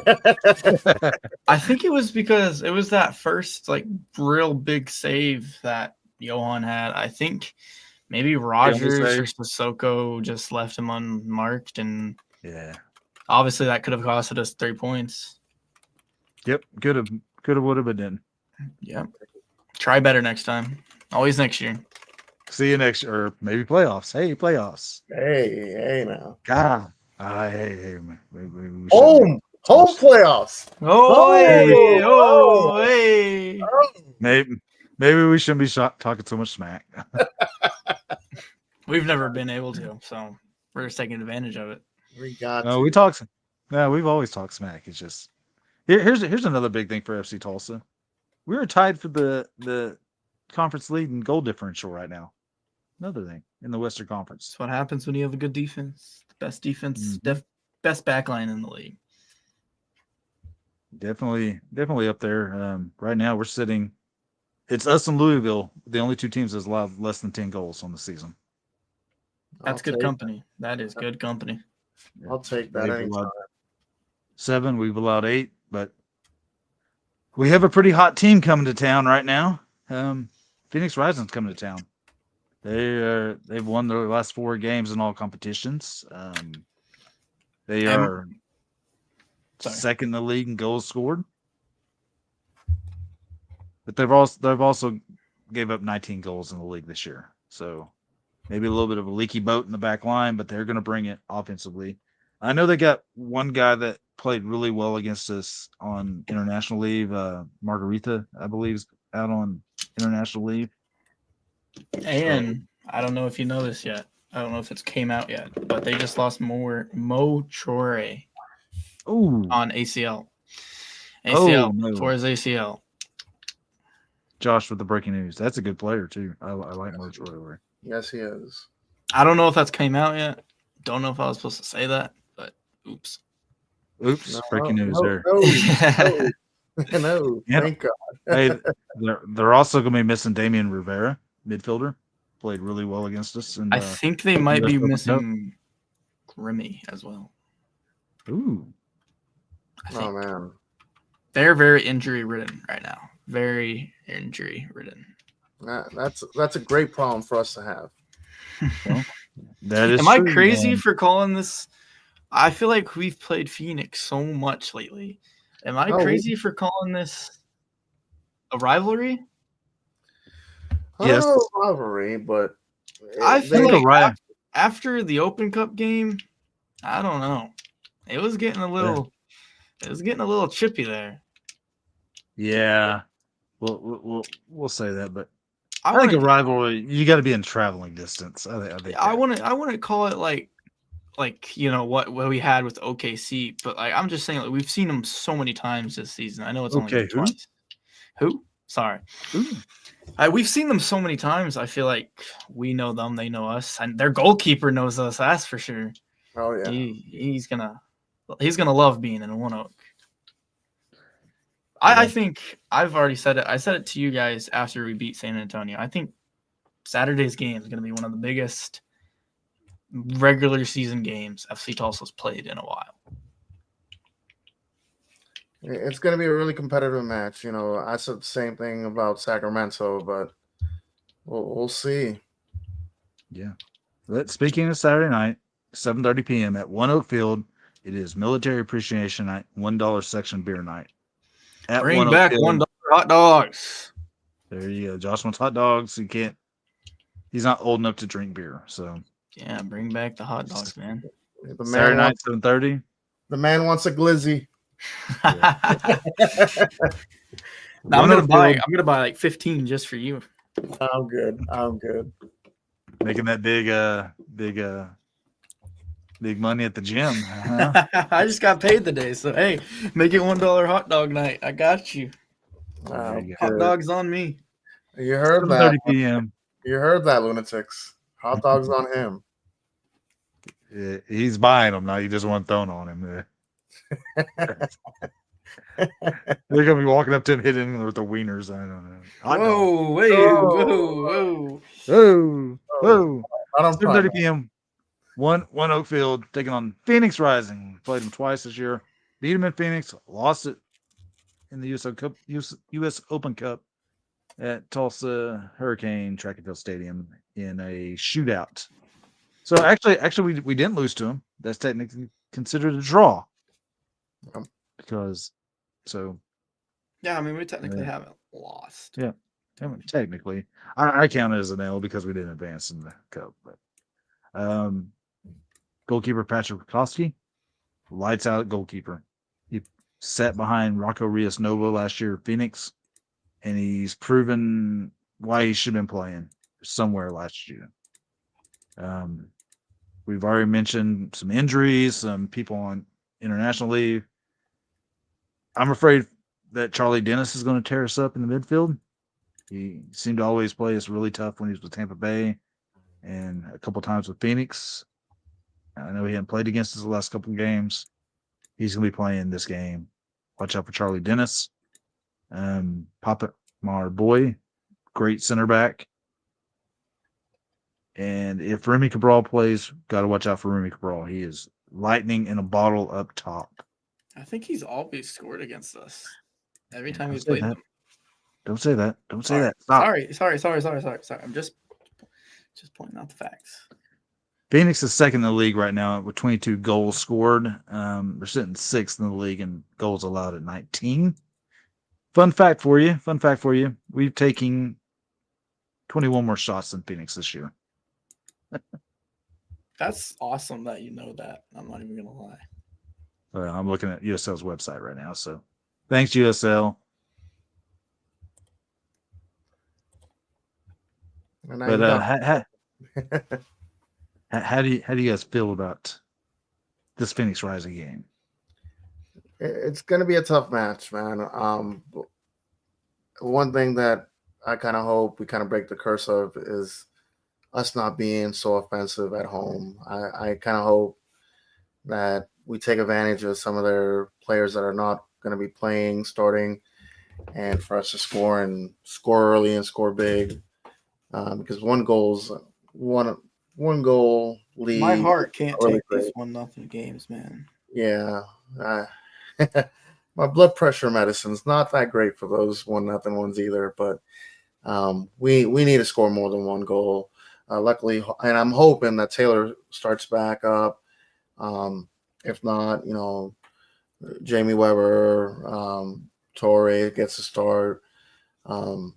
I think it was because it was that first real big save that Johan had. I think maybe Rogers or Sissoko just left him unmarked, and obviously that could have costed us 3 points. Yep, could have, would have, but didn't. Yep. Try better next time. Always next year. See you next year, or maybe playoffs. Hey, playoffs. Hey now. God. Hey, man. Home playoffs. Hey. Maybe we shouldn't be talking so much smack. We've never been able to, so we're just taking advantage of it. We've always talked smack. It's just here's another big thing for FC Tulsa. We are tied for the conference lead in goal differential right now. Another thing in the Western Conference. That's what happens when you have a good defense. The best defense, best back line in the league. Definitely up there. Right now we're sitting. It's us and Louisville, the only 2 teams that's allowed less than 10 goals on the season. That's good company. That is good company. I'll take that. 7. We've allowed 8, but we have a pretty hot team coming to town right now. Phoenix Rising's coming to town. They've won their last 4 games in all competitions. They are second in the league in goals scored, but they've also gave up 19 goals in the league this year. So maybe a little bit of a leaky boat in the back line, but they're going to bring it offensively. I know they got one guy that played really well against us on international leave. Margarita, I believe, is out on international leave. And I don't know if you know this yet. I don't know if it's came out yet, but they just lost Mo Chore on ACL. For his ACL. Josh with the breaking news. That's a good player too. I like Merch Royalry. Yes, he is. I don't know if that's came out yet. Don't know if I was supposed to say that, but oops. Oops, No, breaking news no, there. no, no. Yeah. Thank God. Hey, they're also going to be missing Damian Rivera, midfielder. Played really well against us. And I think they might be US Open Cup. missing Grimmy as well. Ooh, I Oh think man. they're very injury ridden right now. Very injury ridden. That's a great problem for us to have. well, that is Am I true. crazy for calling this? I feel like we've played Phoenix so much lately. Am I Oh, crazy for calling this a rivalry? I Yes. don't know rivalry, but I they- feel like right. after the Open Cup game, I don't know. It was getting a little. It was getting a little chippy there. Yeah. We'll say that, but I I think a want rivalry. You got to be in traveling distance. I think. I wouldn't call it like what we had with OKC, but like I'm just saying like we've seen them so many times this season. I know it's only Okay, been twice. Who? Sorry. Ooh. We've seen them so many times. I feel like we know them, they know us, and their goalkeeper knows us. That's for sure. Oh yeah. He's gonna love being in One Oak. I think I've already said it. I said it to you guys after we beat San Antonio. I think Saturday's game is going to be one of the biggest regular season games FC Tulsa's played in a while. It's going to be a really competitive match. You know, I said the same thing about Sacramento, but we'll see. Yeah. But speaking of Saturday night, 7:30 p.m. at One Oak Field, it is Military Appreciation Night, $1 section beer night. At Bring One Oak back Field. $1 hot dogs. There you go. Josh wants hot dogs. He can't. He's not old enough to drink beer. So Yeah, bring back the hot dogs, man. The Saturday man night, wants, 7:30. the man wants a glizzy. Now, I'm One Oak Field, gonna buy like 15 just for you. I'm good. making that big money at the gym. Huh? I just got paid today, so hey, make it $1 hot dog night. I got you. There you go. Hot Good. dogs on me. You heard 7:30 that. p.m. You heard that, lunatics. Hot dogs on him. Yeah, he's buying them now. You just want thrown on him. They're gonna be walking up to him, hitting him with the wieners. I don't know. Hot dog. Whoa, wait, whoa. Oh, I don't 7:30 p.m. One Oak Field taking on Phoenix Rising. Played them twice this year. Beat them in Phoenix. Lost it in the US Open Cup at Tulsa Hurricane Track and Field Stadium in a shootout. So actually, we didn't lose to them. That's technically considered a draw. Because Yeah, I mean, we technically haven't lost. Yeah, technically, I count it as an L because we didn't advance in the cup. But goalkeeper Patrick Kowski, lights out goalkeeper. He sat behind Rocco Rios Nova last year at Phoenix, and he's proven why he should have been playing somewhere last year. We've already mentioned some injuries, some people on international leave. I'm afraid that Charlie Dennis is going to tear us up in the midfield. He seemed to always play us really tough when he was with Tampa Bay and a couple times with Phoenix. I know he hadn't played against us the last couple of games. He's going to be playing this game. Watch out for Charlie Dennis. Papa, our boy, great center back. And if Remy Cabral plays, got to watch out for Remy Cabral. He is lightning in a bottle up top. I think he's always scored against us every time Don't he's say played that. them. Don't say that. Don't say Sorry. that. Stop. Sorry. I'm just pointing out the facts. Phoenix is second in the league right now with 22 goals scored. They're sitting sixth in the league and goals allowed at 19. Fun fact for you. We've taken 21 more shots than Phoenix this year. That's awesome that you know that. I'm not even gonna lie. I'm looking at USL's website right now. So thanks, USL. But how do you guys feel about this Phoenix Rising game? It's going to be a tough match, man. One thing that I kind of hope we kind of break the curse of is us not being so offensive at home. I kind of hope that we take advantage of some of their players that are not going to be playing, starting, and for us to score early and score big. Because one goal lead. My heart can't really take these great. 1-0 games, man. Yeah. My blood pressure medicine's not that great for those 1-0 ones either, but we need to score more than one goal. Luckily, and I'm hoping that Taylor starts back up. If not, Jamie Weber, Torre gets a start. I'm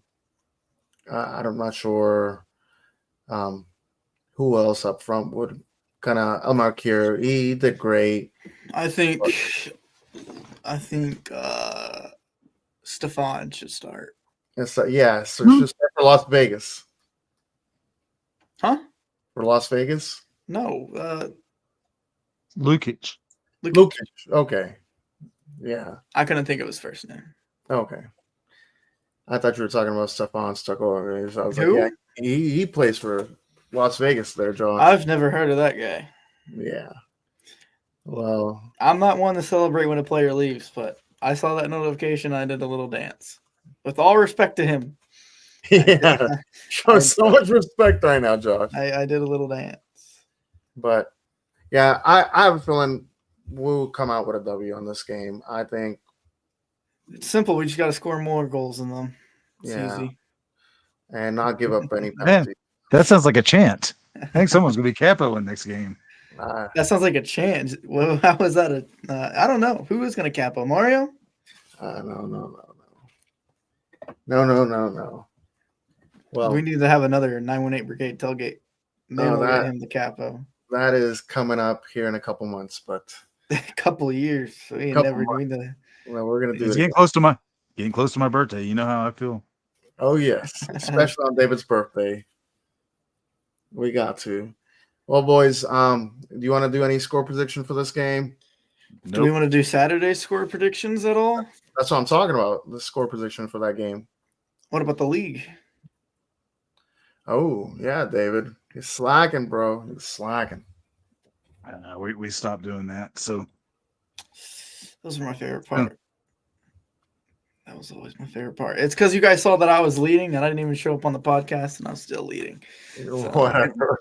not sure who else up front would kind of Elmar Kier. He did great. I think Stefan should start. It's so just for Las Vegas. Huh? For Las Vegas? No. Lukic. Lukic. Okay. Yeah. I couldn't think of his first name. Okay. I thought you were talking about Stefan Stukov. So I was Who? like, yeah, he plays for Las Vegas there, John. I've never heard of that guy. Yeah. Well, I'm not one to celebrate when a player leaves, but I saw that notification. I did a little dance. With all respect to him. yeah. Show so much respect right now, Josh. I did a little dance. But, yeah, I have a feeling we'll come out with a W on this game. I think. It's simple. We just got to score more goals than them. It's easy. And not give up any Man, penalties. that sounds like a chant. I think someone's going to be capo in next game. That sounds like a chant. Well, how was that? I don't know. Who is going to capo? Mario? No. Well, we need to have another 918 Brigade tailgate. Maybe we'll get him the capo. That is coming up here in a couple months, but a couple of years. So we ain't never doing that. Well, we're gonna do it's it. Getting close to my birthday. You know how I feel. Oh yes, especially on David's birthday. We got to. Well, boys, do you want to do any score prediction for this game? Nope. Do we want to do Saturday score predictions at all? That's what I'm talking about. The score prediction for that game. What about the league? Oh yeah, David, he's slacking, bro. He's slacking. We stopped doing that. So those are my favorite part. That was always my favorite part. It's because you guys saw that I was leading and I didn't even show up on the podcast and I'm still leading. So, Whatever.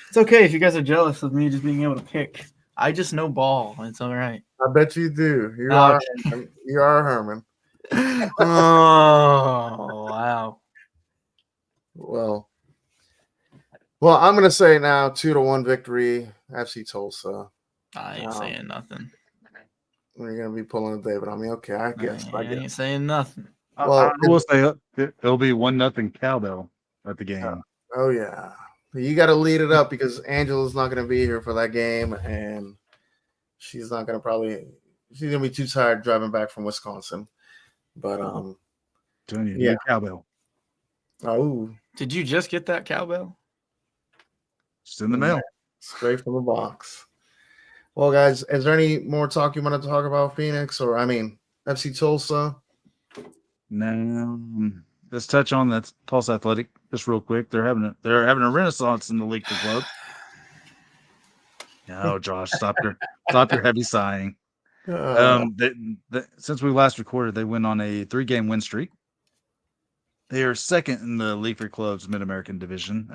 It's okay if you guys are jealous of me just being able to pick. I just know ball. It's all right. I bet you do. You are Herman. Oh, wow. Well, I'm gonna say now 2-1 victory, FC Tulsa. I ain't saying nothing. You're gonna be pulling a David on me. Okay, I guess. I ain't saying nothing. Well, I will say it'll be 1-0 cowbell at the game. Oh yeah, you got to lead it up because Angela's not gonna be here for that game, and she's not gonna she's gonna be too tired driving back from Wisconsin. But yeah, cowbell. Oh, did you just get that cowbell? Just in the mail, straight from the box. Well, guys, is there any more talk you want to talk about Phoenix or FC Tulsa? No. Let's touch on that Tulsa Athletic just real quick. They're having a renaissance in the league club. No, Josh, stop your heavy sighing. Since we last recorded, they went on a 3-game win streak. They are second in the League for Clubs Mid-American Division.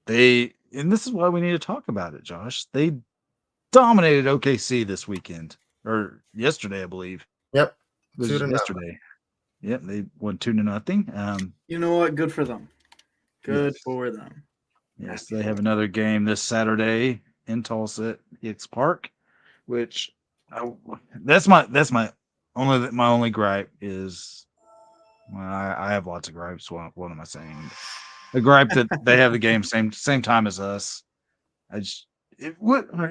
And this is why we need to talk about it, Josh. They dominated OKC this weekend or yesterday, I believe. Yep, it was yesterday. Yep, they won 2-0. You know what? Good for them. Good for them. Yes, they have another game this Saturday in Tulsa at Hicks Park, which that's my only gripe is. Well, I have lots of gripes. What am I saying? The gripe that they have the game same time as us.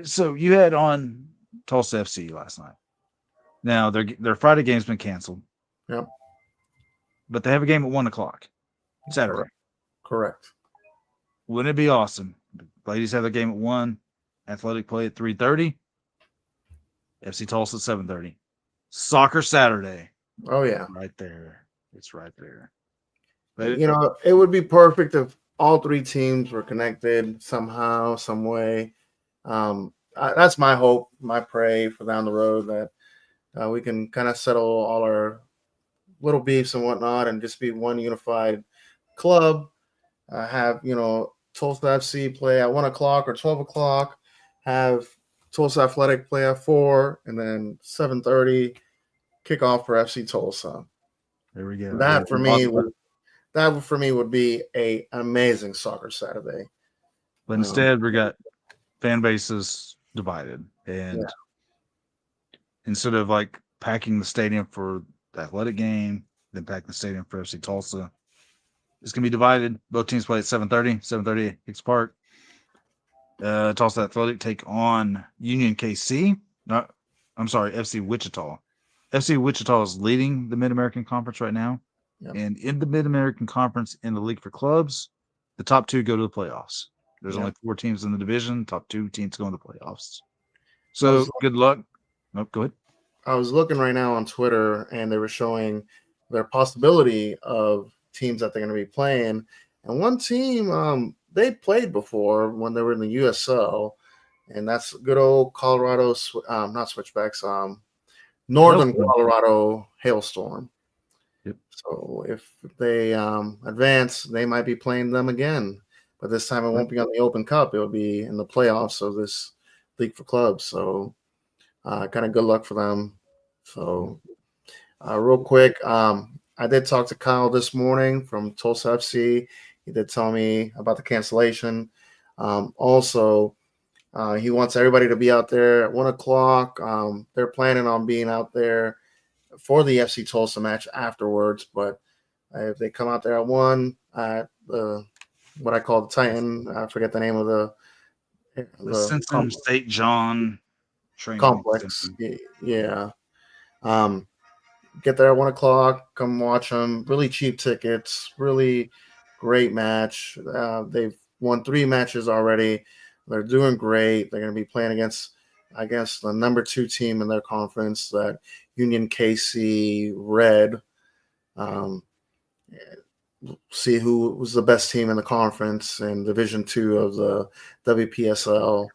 So you had on Tulsa FC last night. Now their Friday game's been canceled. Yep. But they have a game at 1:00 Saturday. Correct. Wouldn't it be awesome? The ladies have a game at 1:00. Athletic play at 3:30. FC Tulsa at 7:30. Soccer Saturday. Oh yeah. Right there. It's right there. But It would be perfect if all three teams were connected somehow, some way. That's my hope, my pray for down the road that we can kind of settle all our little beefs and whatnot and just be one unified club. Have Tulsa FC play at 1 o'clock or 12 o'clock. Have Tulsa Athletic play at 4, and then 7:30 kickoff for FC Tulsa. there we go. That for me would be an amazing soccer Saturday. But instead, we got fan bases divided, and instead of like packing the stadium for the athletic game, then packing the stadium for FC Tulsa, it's gonna be divided. Both teams play at 7:30. 7:30 Hicks Park. Tulsa Athletic take on Union KC. FC Wichita. FC Wichita is leading the Mid-American Conference right now. Yep. And in the Mid-American Conference in the League for Clubs, the top 2 go to the playoffs. There's only 4 teams in the division. Top 2 teams go in the playoffs. So good luck. No, go ahead. I was looking right now on Twitter, and they were showing their possibility of teams that they're going to be playing. And one team they played before when they were in the USL, and that's good old Colorado, not Switchbacks, Northern Colorado Hailstorm. Yep. So if they advance, they might be playing them again. But this time it won't be on the Open Cup. It will be in the playoffs of this League for Clubs. So kind of good luck for them. So real quick, I did talk to Kyle this morning from Tulsa FC. He did tell me about the cancellation. Also, he wants everybody to be out there at 1 o'clock. They're planning on being out there for the FC Tulsa match afterwards. But if they come out there at 1 at what I call the Titan, I forget the name of the Simpson St. John training complex. Yeah. Get there at 1 o'clock. Come watch them. Really cheap tickets. Really great match. They've won 3 matches already. They're doing great. They're going to be playing against, I guess, the number 2 team in their conference, that Union KC Red. See who was the best team in the conference in Division 2 of the WPSL.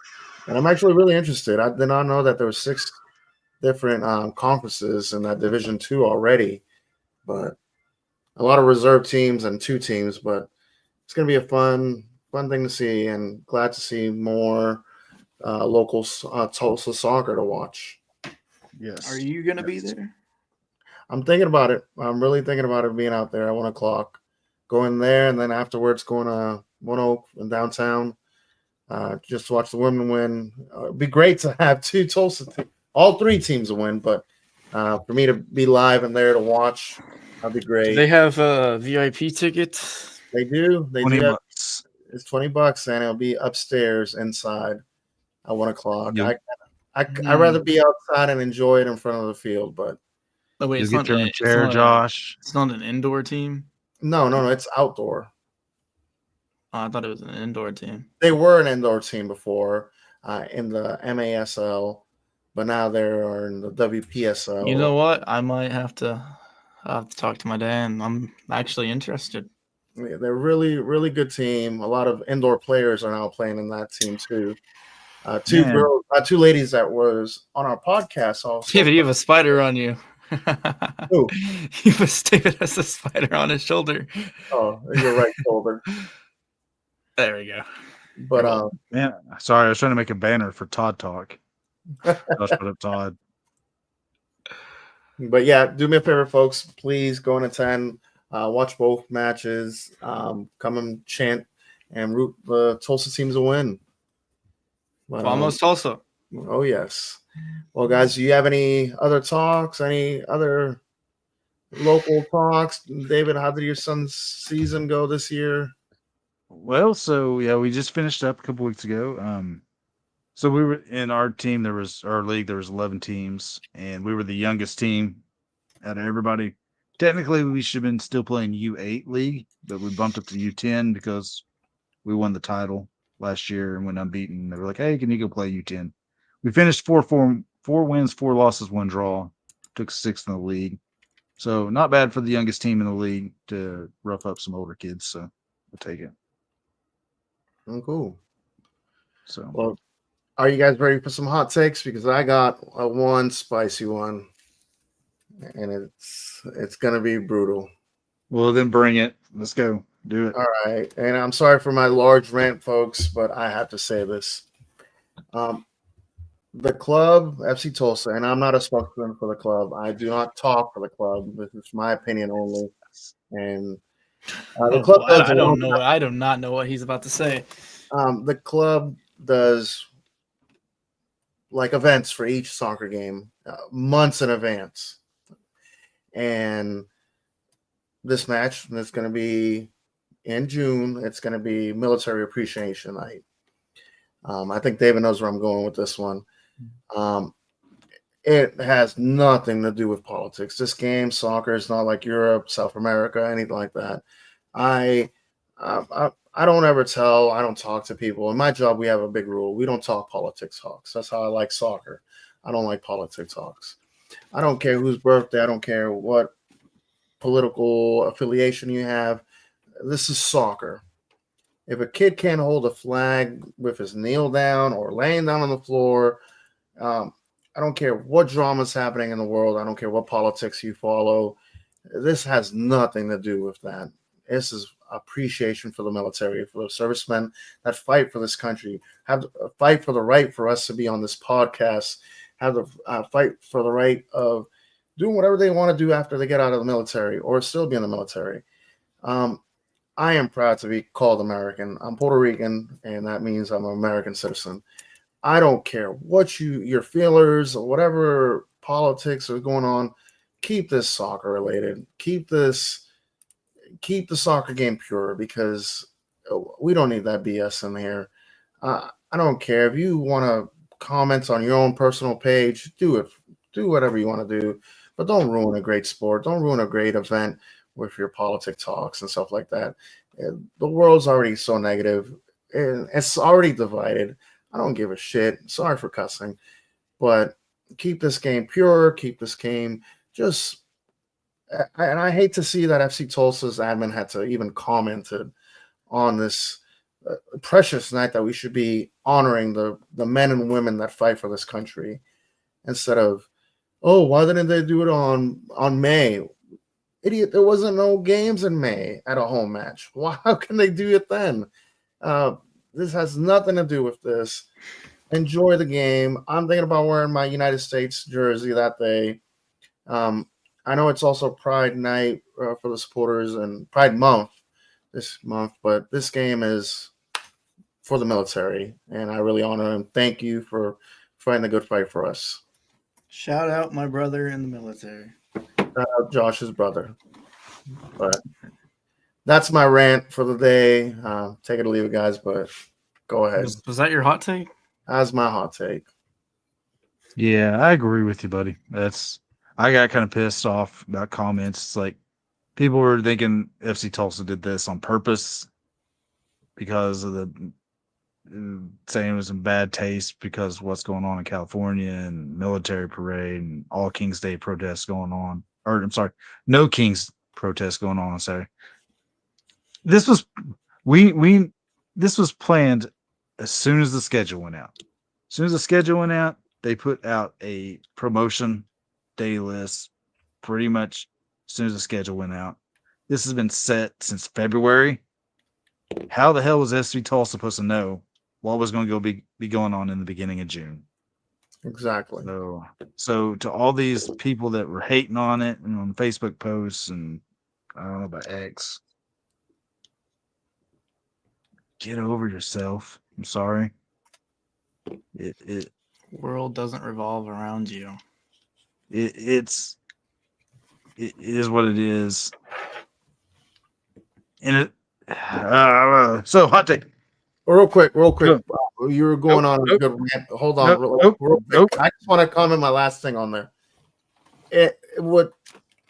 And I'm actually really interested. I did not know that there were 6 different conferences in that Division 2 already, but a lot of reserve teams and 2 teams. But it's going to be a fun thing to see, and glad to see more local Tulsa soccer to watch. Yes. Are you going to be there? I'm thinking about it. I'm really thinking about it, being out there at 1 o'clock, going there, and then afterwards going to One Oak in downtown, just to watch the women win. It'd be great to have 2 Tulsa, all 3 teams to win, but for me to be live and there to watch, that'd be great. Do they have VIP tickets? They do. They do. $20. It's $20, and it'll be upstairs inside at 1 o'clock. Yep. I'd rather be outside and enjoy it in front of the field, but Oh wait, It's Josh. It's not an indoor team. no, it's outdoor. Oh, I thought it was an indoor team. They were an indoor team before in the MASL, but now they're in the WPSL. You know what? I might have to talk to my dad. I'm actually interested. Yeah, they're really, really good team. A lot of indoor players are now playing in that team too. 2 girls, 2 ladies that was on our podcast also. Yeah, but you have a spider on you. Who? David has a spider on his shoulder. Oh, your right shoulder. There we go. But Man, sorry, I was trying to make a banner for Todd Talk. That's what up, Todd. But yeah, do me a favor, folks. Please go and attend. Watch both matches. Come and chant and root the Tulsa teams to win. But, Almost Tulsa. Oh yes. Well, guys, do you have any other talks? Any other local talks? David, how did your son's season go this year? Well, so yeah, we just finished up a couple weeks ago. So we were in our team. There was 11 teams, and we were the youngest team out of everybody. Technically, we should have been still playing U8 league, but we bumped up to U10 because we won the title last year and went unbeaten. They were like, "Hey, can you go play U10?" We finished 4 wins, 4 losses, 1 draw. Took 6th in the league. So not bad for the youngest team in the league to rough up some older kids. So we'll take it. Cool. So Well, are you guys ready for some hot takes? Because I got one spicy one, and it's gonna be brutal. well, then bring it. Let's go. Do it. All right, and I'm sorry for my large rant, folks, but I have to say this. The club, FC Tulsa, and I'm not a spokesman for the club. I do not talk for the club. This is my opinion only. And the club boy, does. I don't know. I do not know what he's about to say. The club does like events for each soccer game months in advance, and this match is going to be in June. It's going to be Military Appreciation Night. I think David knows where I'm going with this one. It has nothing to do with politics. This game, soccer, is not like Europe, South America, anything like that. I don't ever tell. I don't talk to people. In my job, we have a big rule: we don't talk politics talks. That's how I like soccer. I don't like politics talks. I don't care whose birthday. I don't care what political affiliation you have. This is soccer. If a kid can't hold a flag with his kneel down or laying down on the floor, I don't care what drama's happening in the world. I don't care what politics you follow. This has nothing to do with that. This is appreciation for the military, for the servicemen that fight for this country, have to fight for the right for us to be on this podcast, have the fight for the right of doing whatever they want to do after they get out of the military or still be in the military. I am proud to be called American. I'm Puerto Rican, and that means I'm an American citizen. I don't care what your feelers or whatever politics are going on. Keep this soccer related. Keep the soccer game pure, because we don't need that BS in here. I don't care if you want to comment on your own personal page. Do it. Do whatever you want to do, but don't ruin a great sport. Don't ruin a great event with your politic talks and stuff like that. The world's already so negative, and it's already divided. I don't give a shit. Sorry for cussing, but keep this game pure. Keep this game just. And I hate to see that FC Tulsa's admin had to even commented on this precious night that we should be honoring the men and women that fight for this country, instead of, oh, why didn't they do it on May? Idiot, there wasn't no games in May at a home match. How can they do it then? This has nothing to do with this. Enjoy the game. I'm thinking about wearing my United States jersey that day. I know it's also Pride Night for the supporters and Pride Month this month, but this game is for the military, and I really honor and thank you for fighting a good fight for us. Shout out my brother in the military. Shout out Josh's brother. But that's my rant for the day. Take it or leave it, guys, but go ahead. Was that your hot take? That's my hot take. Yeah, I agree with you, buddy. I got kind of pissed off about comments. It's like people were thinking FC Tulsa did this on purpose because of the saying it was in bad taste because of what's going on in California and military parade and all King's Day protests going on. Or I'm sorry, no King's protests going on Saturday. This was this was planned as soon as the schedule went out. As soon as the schedule went out, they put out a promotion day list pretty much as soon as the schedule went out. This has been set since February. How the hell was SV Tulsa supposed to know what was going to be going on in the beginning of June? Exactly. So to all these people that were hating on it and on Facebook posts and I don't know about X, get over yourself. I'm sorry. It World doesn't revolve around you. it is what it is. And so hot take. Real quick. You were going on a good rant. Hold on. Real quick. I just want to comment my last thing on there. What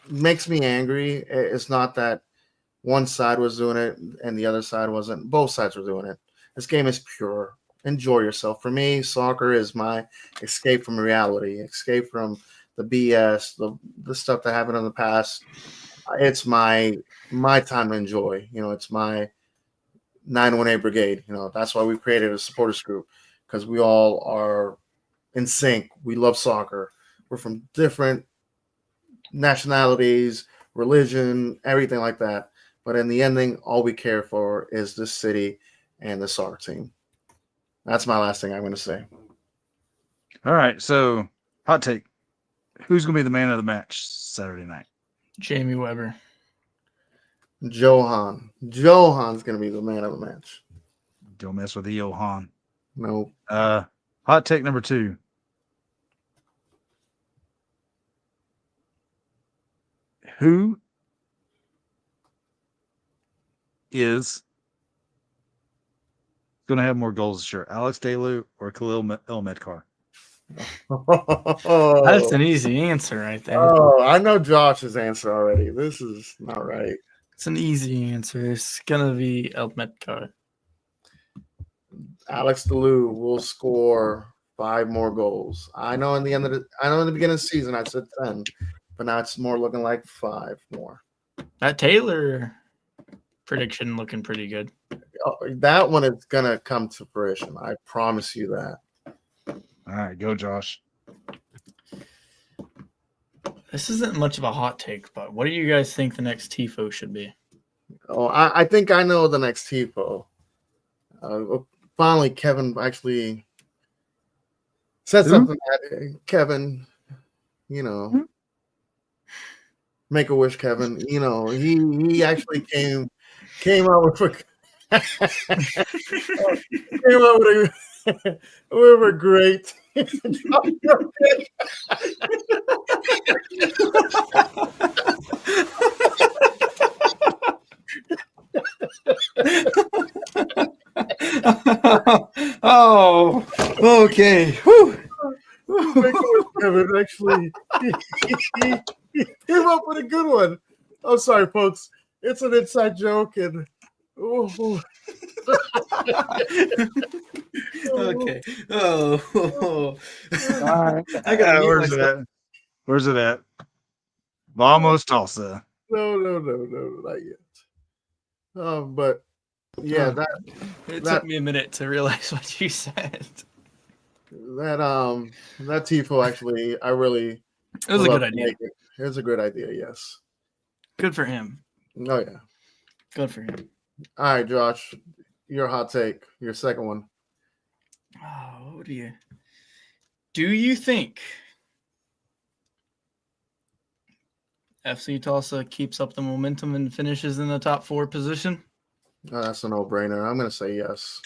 makes me angry is not that one side was doing it and the other side wasn't. Both sides were doing it. This game is pure. Enjoy yourself. For me, soccer is my escape from reality, escape from the BS, the stuff that happened in the past. It's my time to enjoy. It's my 918 Brigade. That's why we created a supporters group, because we all are in sync. We love soccer. We're from different nationalities, religion, everything like that. But in the ending, all we care for is this city and the soccer team. That's my last thing I'm going to say. All right, so hot take. Who's going to be the man of the match Saturday night? Jamie Weber. Johan's going to be the man of the match. Don't mess with the Johan. Nope. Hot take number 2. Who is going to have more goals this year, Alex Dalu or Khalil El-Medkar? That's an easy answer right there. Oh, I know Josh's answer already. This is not right. It's an easy answer. It's gonna be El-Medkar. Alex Dalu will score 5 more goals. I know in the beginning of the season I said 10, but now it's more looking like 5 more. That Taylor prediction looking pretty good. That one is gonna come to fruition. I promise you that. All right, go Josh. This isn't much of a hot take, but what do you guys think the next TIFO should be? Oh, I think I know the next TIFO. Finally, Kevin actually said something that Kevin, make a wish, Kevin. He actually came out with we were great. Oh, okay. Whew. Kevin actually he came up with a good one. I'm sorry, folks. It's an inside joke, and Okay. Oh. I got Where's it at? Vamos Tulsa. No, not yet. But yeah, it took me a minute to realize what you said. That TIFO actually, I really. It was a good idea. It was a good idea. Yes. Good for him. Oh yeah. Good for him. All right, Josh, your hot take, your second one. Oh, what do you think FC Tulsa keeps up the momentum and finishes in the top 4 position? That's a no-brainer. I'm going to say yes.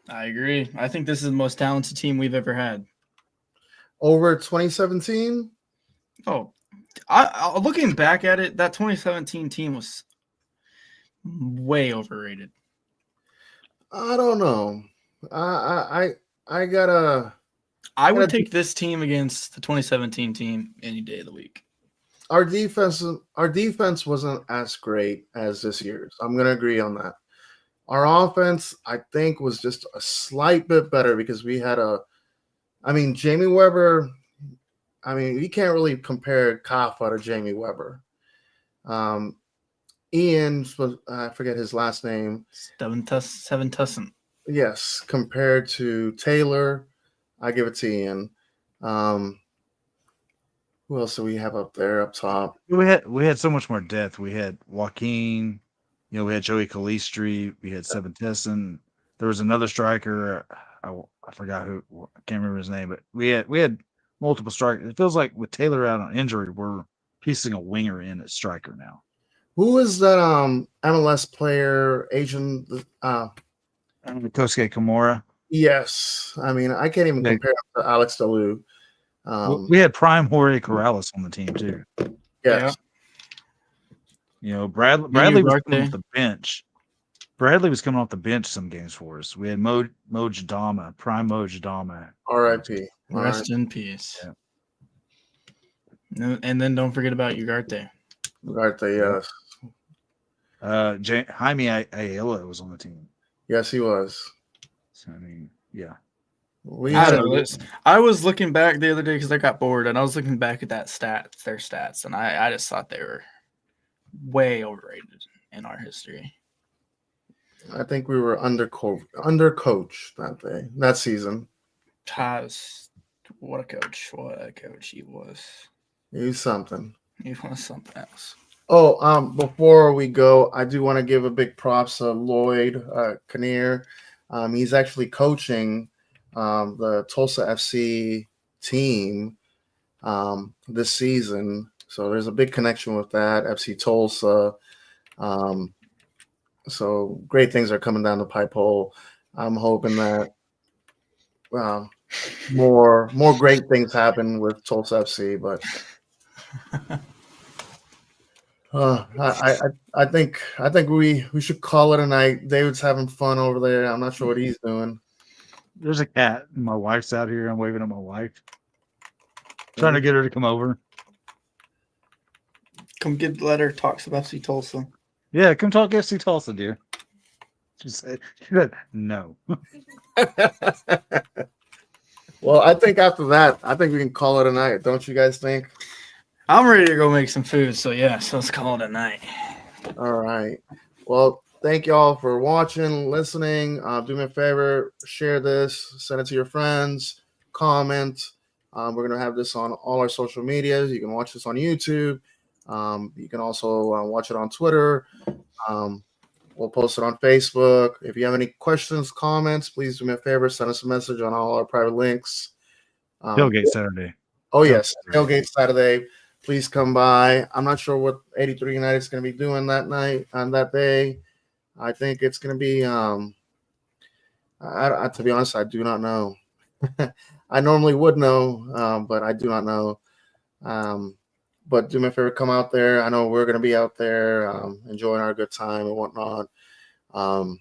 I agree. I think this is the most talented team we've ever had. Over 2017? Oh, I looking back at it, that 2017 team was way overrated. I don't know. I would take this team against the 2017 team any day of the week. Our defense wasn't as great as this year's. I'm going to agree on that. Our offense, I think, was just a slight bit better because we had Jamie Weber. You can't really compare Kafa to Jamie Weber. Ian, I forget his last name. Seven Tussin. Yes, compared to Taylor, I give it to Ian. Who else do we have up there up top? We had so much more depth. We had Joaquin, we had Joey Calistri, we had Seven Tesson. There was another striker. I forgot who. I can't remember his name, but we had multiple strikers. It feels like with Taylor out on injury, we're piecing a winger in at striker now. Who is that MLS player, Asian? Kosuke Kimura. Yes. I can't even compare him to Alex Dalu. We had Prime Jorge Corrales on the team, too. Yes. Yeah. Bradley was coming off the bench. Bradley was coming off the bench some games for us. We had Mo Jadama, Prime Mo Jadama. R.I.P. Rest in peace. Yeah. And then don't forget about Ugarte. Ugarte, yes. Jaime Ayala was on the team. Yes, he was. So, yeah. We I had don't know. I was looking back the other day because I got bored, and I was looking back at their stats, and I just thought they were way overrated in our history. I think we were undercoached that season. What a coach! What a coach he was. He was something. He was something else. Oh, before we go, I do want to give a big props to Lloyd Kinnear. He's actually coaching the Tulsa FC team this season. So there's a big connection with that, FC Tulsa. So great things are coming down the pipe hole. I'm hoping that more great things happen with Tulsa FC, but I think we should call it a night. David's having fun over there. I'm not sure what he's doing. There's a cat. My wife's out here. I'm waving at my wife, trying to get her to come over. Let her talk some FC Tulsa. Yeah, come talk FC Tulsa, dear. She said no. Well, I think after that, I think we can call it a night. Don't you guys think? I'm ready to go make some food, so yes, let's call it a night. All right. Well, thank y'all for watching, listening. Do me a favor, share this, send it to your friends, comment. We're going to have this on all our social medias. You can watch this on YouTube. You can also watch it on Twitter. We'll post it on Facebook. If you have any questions, comments, please do me a favor, send us a message on all our private links. Tailgate Saturday. Oh, yes. Tailgate Saturday. Please come by. I'm not sure what 83 United is going to be doing that night, on that day. I think it's going to be, to be honest, I do not know. I normally would know, but I do not know. But do me a favor, come out there. I know we're going to be out there enjoying our good time and whatnot. I'm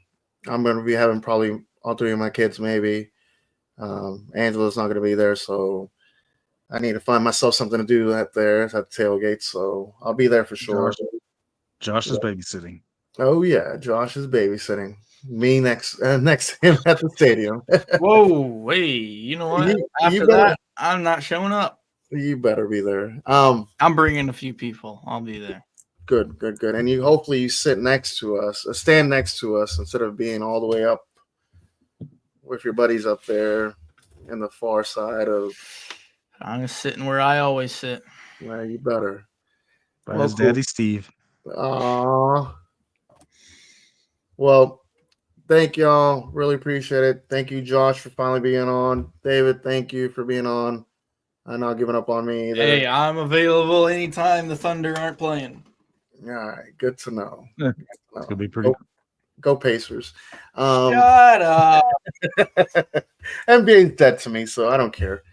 going to be having probably all three of my kids, maybe. Angela's not going to be there, so I need to find myself something to do at the tailgate. So I'll be there for sure. Josh is babysitting. Oh, yeah. Josh is babysitting. Me next to him at the stadium. Whoa, hey, you know what? After that, I'm not showing up. You better be there. I'm bringing a few people. I'll be there. Good. And hopefully you stand next to us instead of being all the way up with your buddies up there in the far side of. I'm sitting where I always sit. Yeah, you better. By his daddy, Steve. Aww. Well, thank y'all. Really appreciate it. Thank you, Josh, for finally being on. David, thank you for being on. I'm not giving up on me either. Hey, I'm available anytime the Thunder aren't playing. All right, good to know. It's gonna be pretty. Go Pacers. Shut up. NBA's dead to me, so I don't care.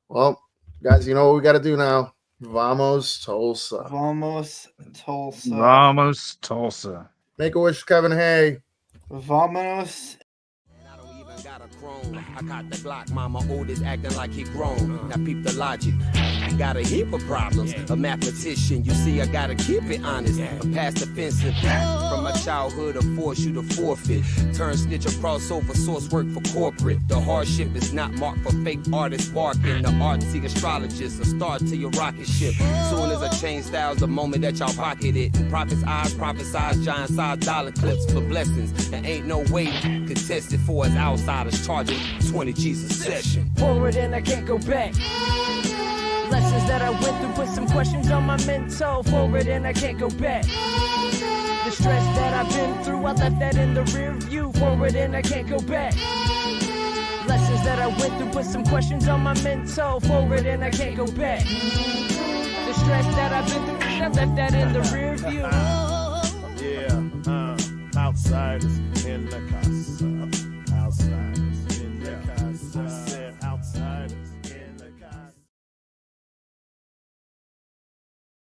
Well, guys, you know what we got to do now. Vamos Tulsa. Vamos Tulsa. Vamos Tulsa. Make a wish, Kevin. Hey. Vamos. I caught the Glock, mama oldest acting like he grown. Now peep the logic. I got a heap of problems. A mathematician, you see, I gotta keep it honest. I'm past offensive. From my childhood, I force you to forfeit. Turn snitch across over source work for corporate. The hardship is not marked for fake artists barking. The artsy astrologist, a start to your rocket ship. Soon as I change styles, the moment that y'all pocket it. And prophets' eyes prophesize giant size dollar clips for blessings. There ain't no way contested for as outsiders charging 20 G's a session. Forward and I can't go back. Lessons that I went through, put some questions on my mental. Forward and I can't go back. The stress that I've been through, I left that in the rear view. Forward and I can't go back. Lessons that I went through, put some questions on my mental. Forward and I can't go back. The stress that I've been through, I left that in the rear view. Yeah, outsiders in the casa.